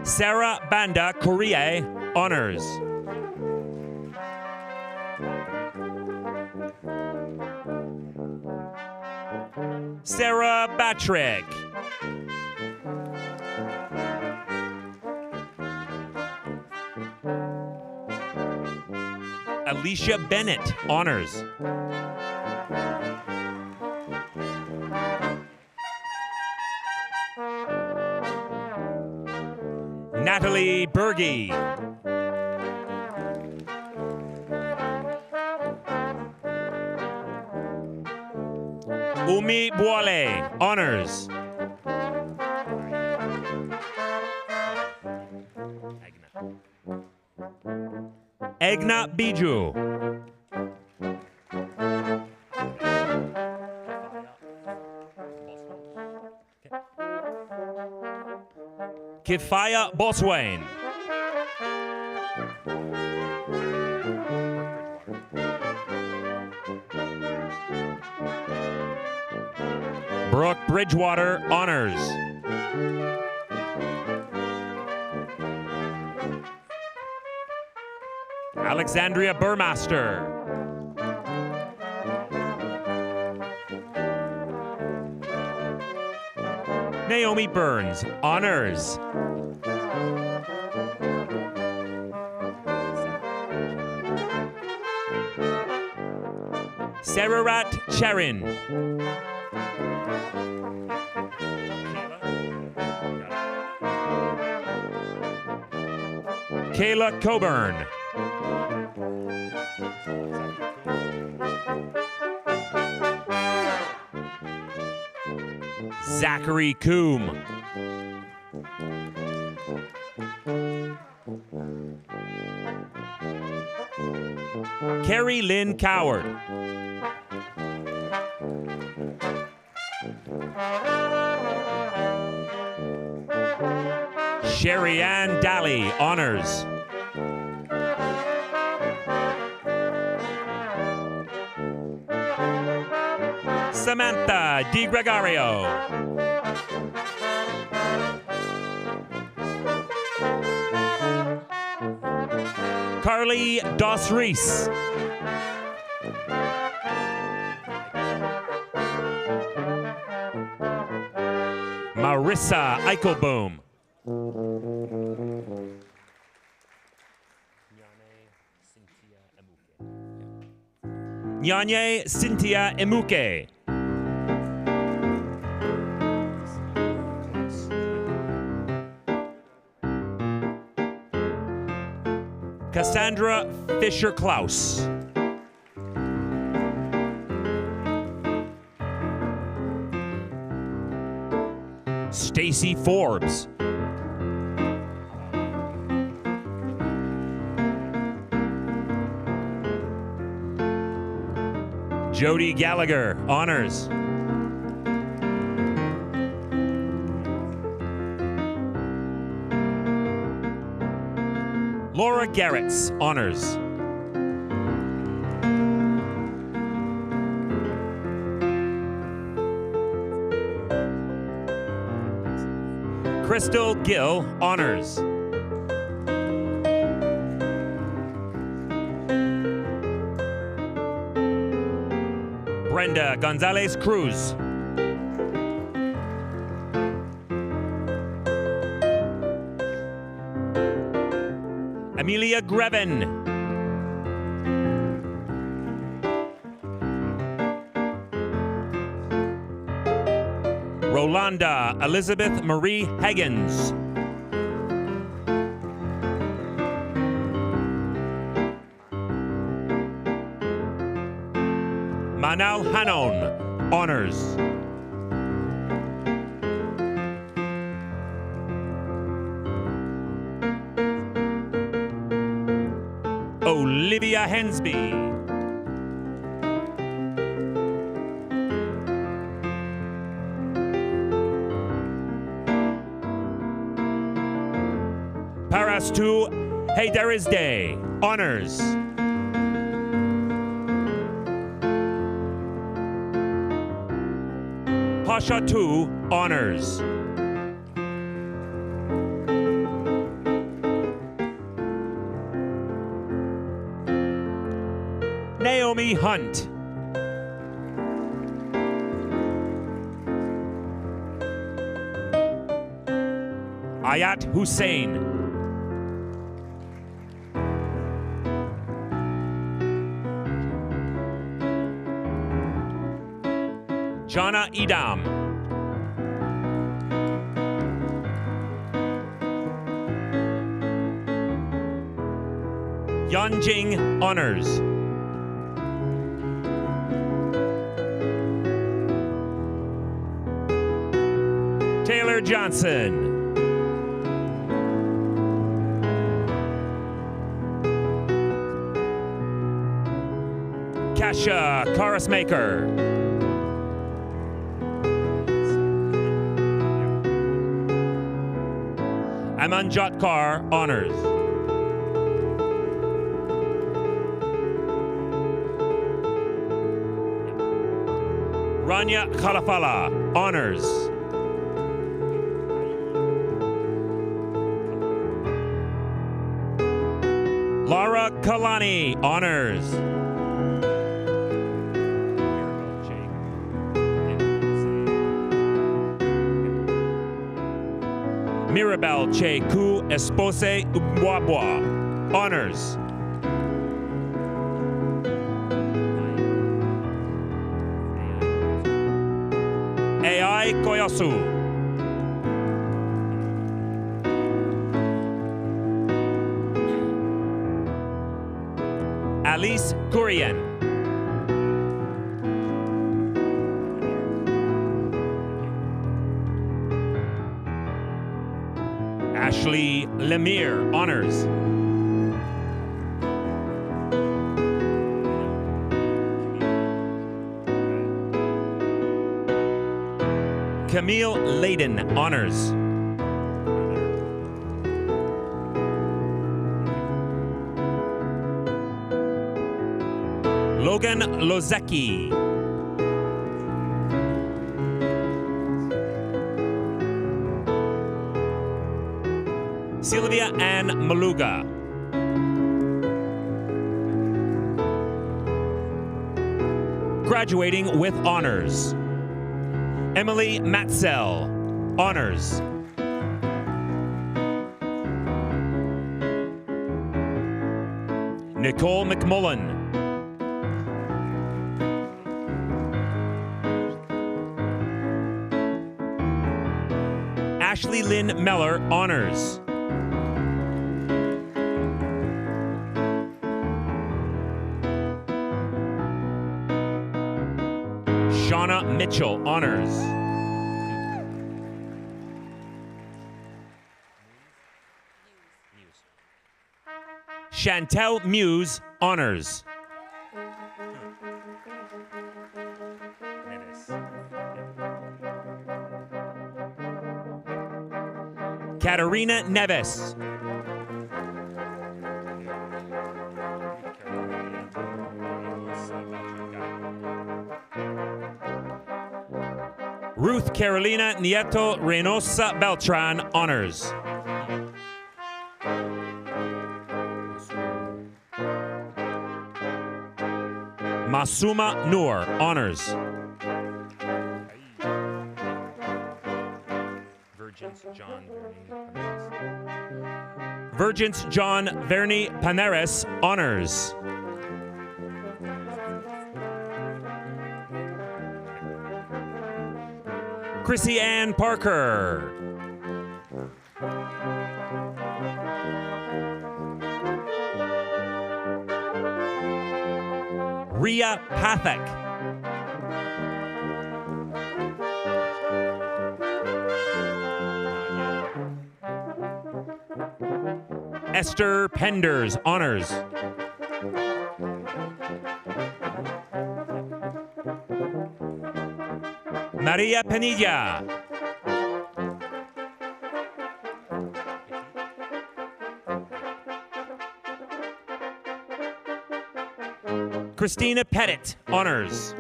Sarah Banda Korea, honors. Sarah Batrick. Alicia Bennett, honors. Natalie Berge. Umi Boile, honors. Egna Biju. Kifaya Boswain. Brooke Bridgewater, honors. Alexandria Burmaster. Naomi Burns, honors. Sararat Charin. Kayla Coburn. Zachary Coombe. Carrie Lynn Coward. Sherry Ann Daly, honors. Samantha Di Gregorio. Carly Dos Reese. Marissa Eichelboom. Nyanye Cynthia Emuke. Cassandra Fisher-Klaus. Stacy Forbes. Jody Gallagher, honors. Laura Garrett's, honors. Crystal Gill, honors. Brenda Gonzalez Cruz. Amelia Greven. Rolanda Elizabeth Marie Higgins. Manal Hanon, honors. Olivia Hensby. Parastu Haydarizde, honors. Pasha 2, honors. Naomi Hunt. Ayat Hussein. Jana Idam. Yanjing, honors. Taylor Johnson. Kasha Karasmaker. Amanjot Kaur, honors. Rania Khalafala, honors. Lara Kalani, honors. Mirabel Che Ku Espose Ubwabwa, honors. AI Koyasu. Alice Kurian. Ashley Lemire, honors. Camille Layden, honors. Logan Lozecki. Sylvia Ann Maluga. Graduating with honors. Emily Matzel, honors. Nicole McMullen. Ashley Lynn Meller, honors. Shauna Mitchell, honors. Chantel Muse, honors. Katarina Neves. Ruth Carolina Nieto Reynosa Beltran, honors. Masuma Noor, honors. Virgins John Verny Paneres, honors. Chrissy Ann Parker. Ria Pathak. Esther Penders, honors. Maria Penilla. Christina Pettit, honors.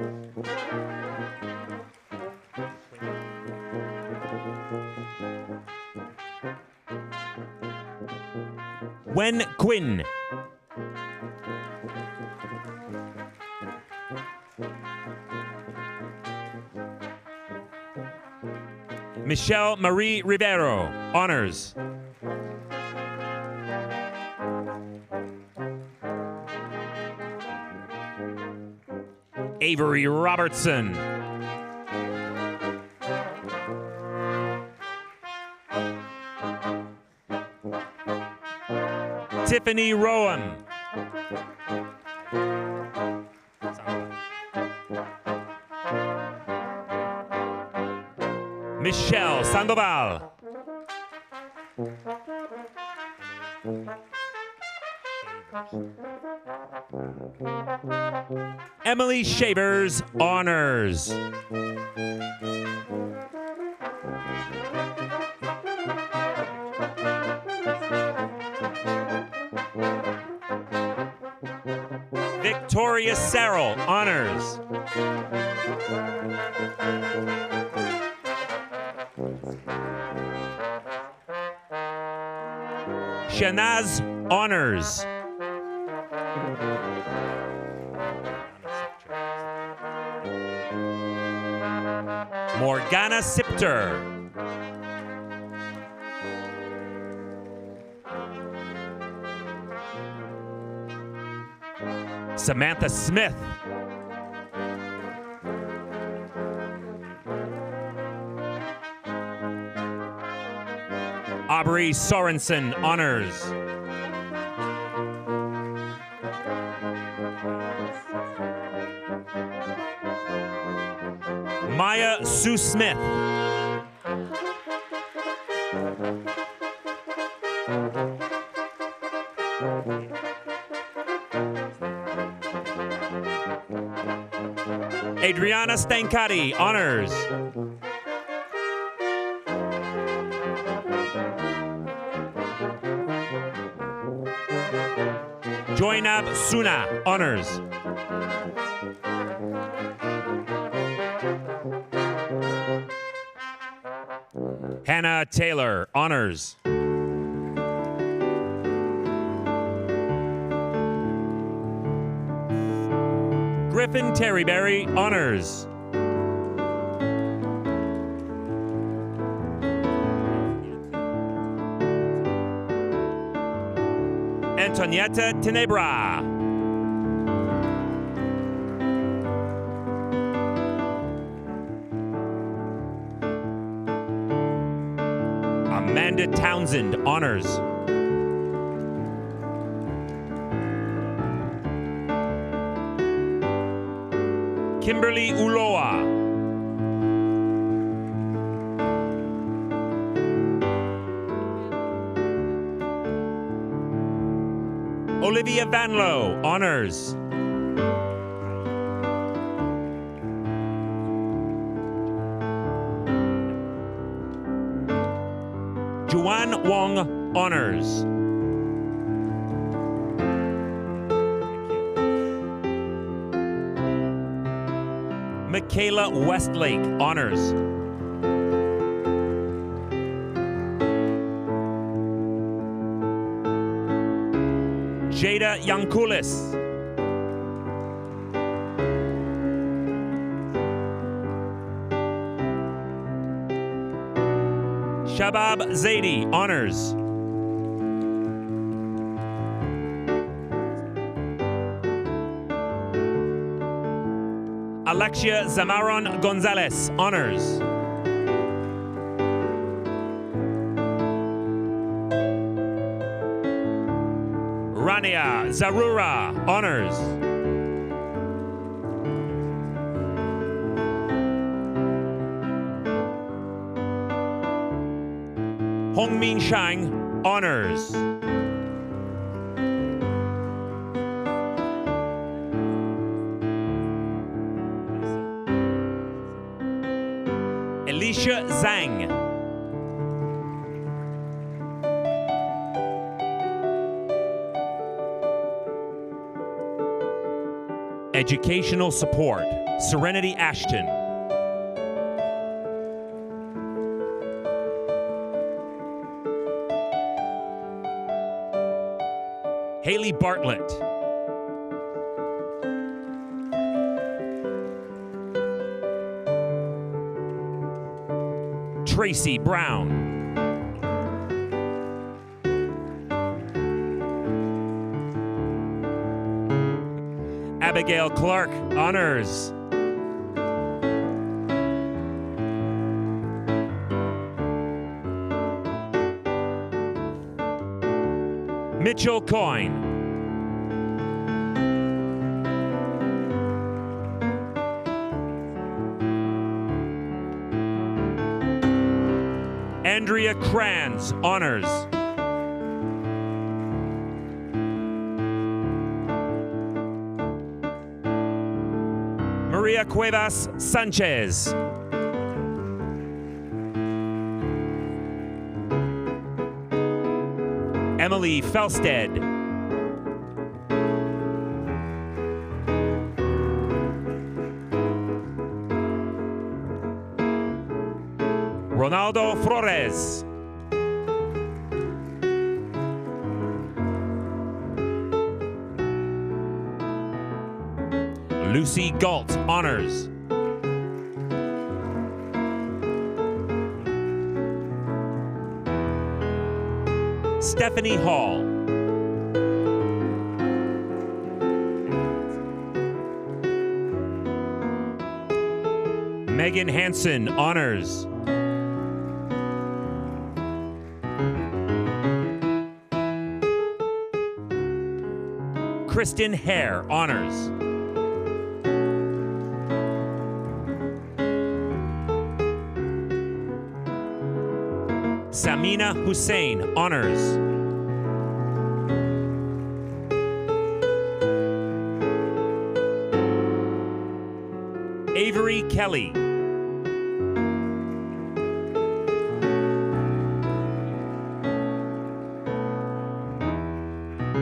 Wen Quinn. Michelle Marie Rivero, honors. Avery Robertson. Tiffany Rowan. Michelle Sandoval. Emily Shavers, honors. Victoria Sarrell, honors. Shanaz, honors. Morgana Sipter. Samantha Smith. Aubrey Sorensen, honors. Maya Sue Smith. Adriana Stankati, honors. Joinab Suna, honors. Hannah Taylor, honors. Griffin Terryberry, honors. Antonietta Tenebra. Amanda Townsend, honors. Kimberly Uloa. Olivia Vanlo, honors. Juan Wong, honors. Michaela Westlake, honors. Jada Yankulis. Shabab Zaidi, honors. Alexia Zamaron Gonzalez, honors. Rania Zarura, honors. Hongmin Shang, honors. Alicia Zhang. Educational support, Serenity Ashton. Haley Bartlett. Tracy Brown. Abigail Clark, honors. Mitchell Coyne. Andrea Kranz, honors. Maria Cuevas Sanchez. Emily Felsted. Ronaldo Flores. Lucy Galt, honors. Stephanie Hall. Megan Hansen, honors. Kristen Hare, honors. Samina Hussein, honors. Avery Kelly.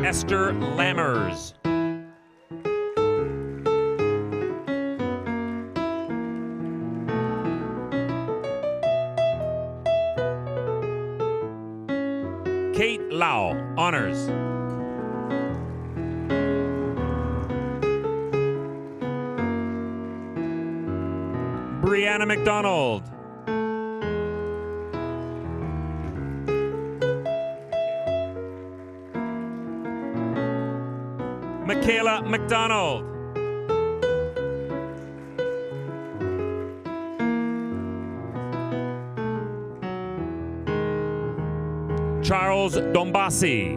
Esther Lammers. Kate Lau, honors. Brianna McDonald. Michaela McDonald. Charles Dombasi.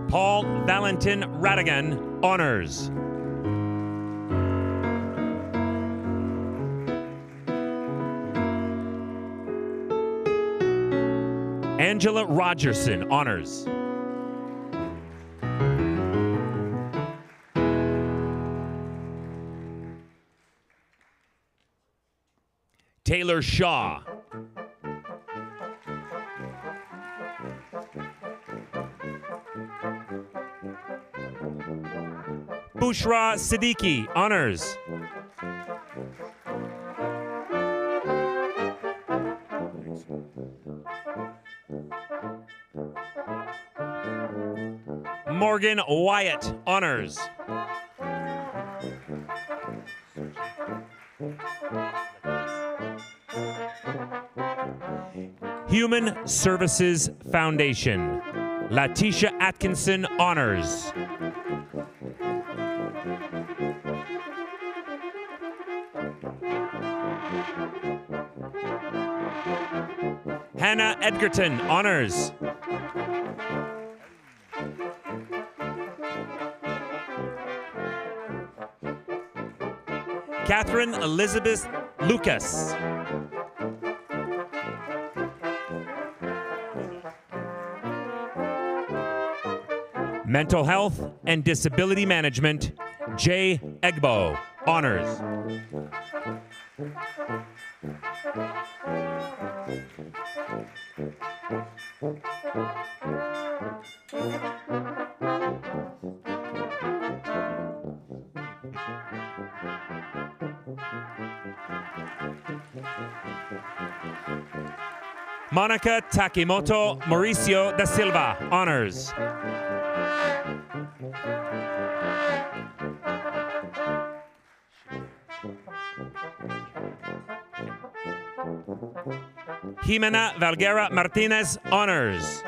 Paul Valentin Radigan, honors. Angela Rogerson, honors. Taylor Shaw. Bushra Siddiqui, honors. Morgan Wyatt, honors. Human Services Foundation, Latisha Atkinson, honors. Hannah Edgerton, honors. Catherine Elizabeth Lucas. Mental Health and Disability Management, Jay Egbo, honors. Monica Takimoto Mauricio da Silva, honors. Jimena Valguera Martinez, honors.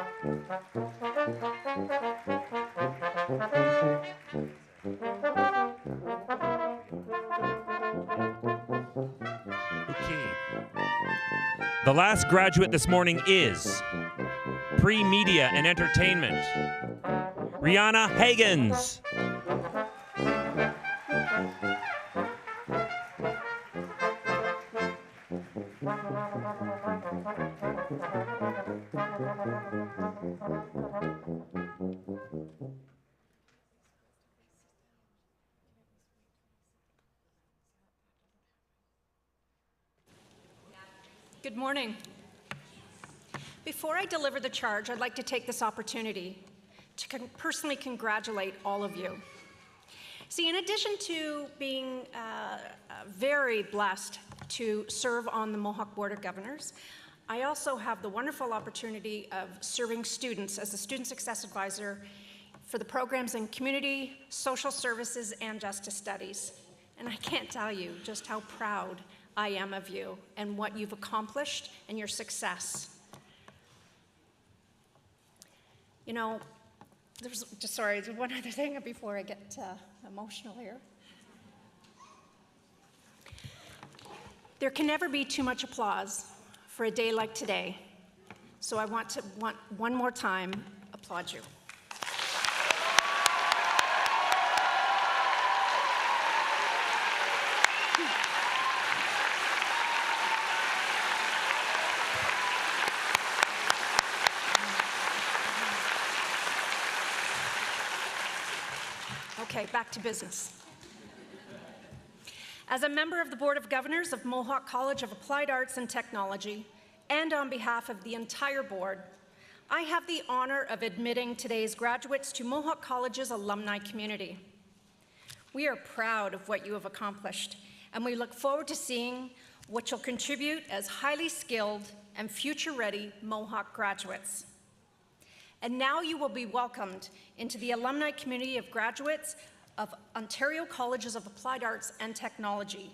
The last graduate this morning is Pre-Media and Entertainment, Rihanna Hagens. Good morning. Before I deliver the charge, I'd like to take this opportunity to personally congratulate all of you. See, in addition to being very blessed to serve on the Mohawk Board of Governors, I also have the wonderful opportunity of serving students as the Student Success Advisor for the programs in Community, Social Services, and Justice Studies. And I can't tell you just how proud I am of you and what you've accomplished and your success. You know, there's one other thing before I get emotional here. There can never be too much applause for a day like today, so I want one more time applaud you. Okay, back to business. As a member of the Board of Governors of Mohawk College of Applied Arts and Technology, and on behalf of the entire board, I have the honor of admitting today's graduates to Mohawk College's alumni community. We are proud of what you have accomplished, and we look forward to seeing what you'll contribute as highly skilled and future-ready Mohawk graduates. And now you will be welcomed into the alumni community of graduates of Ontario Colleges of Applied Arts and Technology,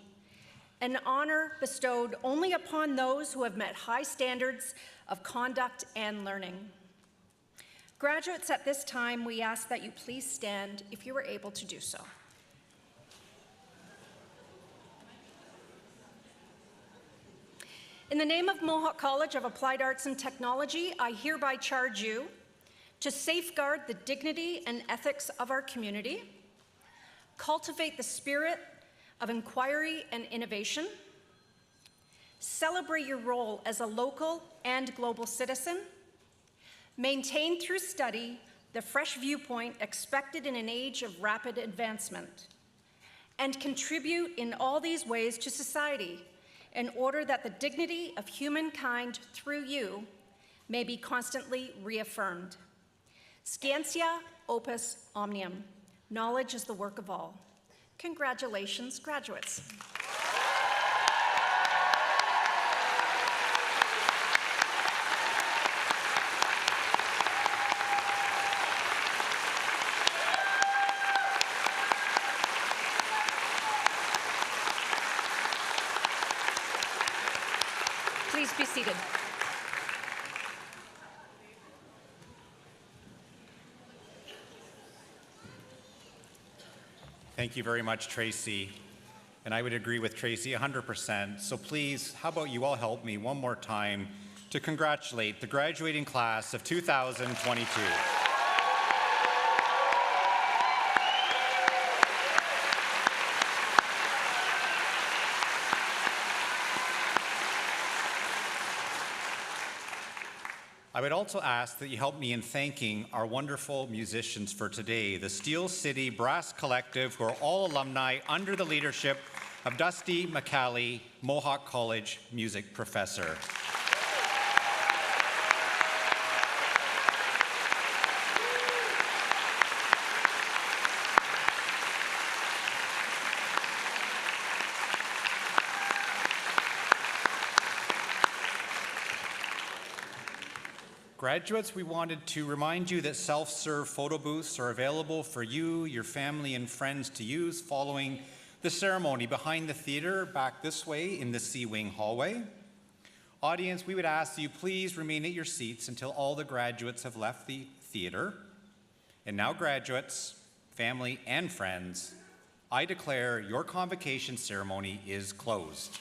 an honor bestowed only upon those who have met high standards of conduct and learning. Graduates, at this time, we ask that you please stand if you are able to do so. In the name of Mohawk College of Applied Arts and Technology, I hereby charge you to safeguard the dignity and ethics of our community, cultivate the spirit of inquiry and innovation, celebrate your role as a local and global citizen, maintain through study the fresh viewpoint expected in an age of rapid advancement, and contribute in all these ways to society in order that the dignity of humankind through you may be constantly reaffirmed. Scientia opus omnium. Knowledge is the work of all. Congratulations, graduates. Please be seated. Thank you very much, Tracy. And I would agree with Tracy 100%. So please, how about you all help me one more time to congratulate the graduating class of 2022. I would also ask that you help me in thanking our wonderful musicians for today, the Steel City Brass Collective, who are all alumni under the leadership of Dusty McCallie, Mohawk College music professor. Graduates, we wanted to remind you that self-serve photo booths are available for you, your family, and friends to use following the ceremony behind the theater, back this way in the C-Wing hallway. Audience, we would ask that you please remain at your seats until all the graduates have left the theater. And now, graduates, family, and friends, I declare your convocation ceremony is closed.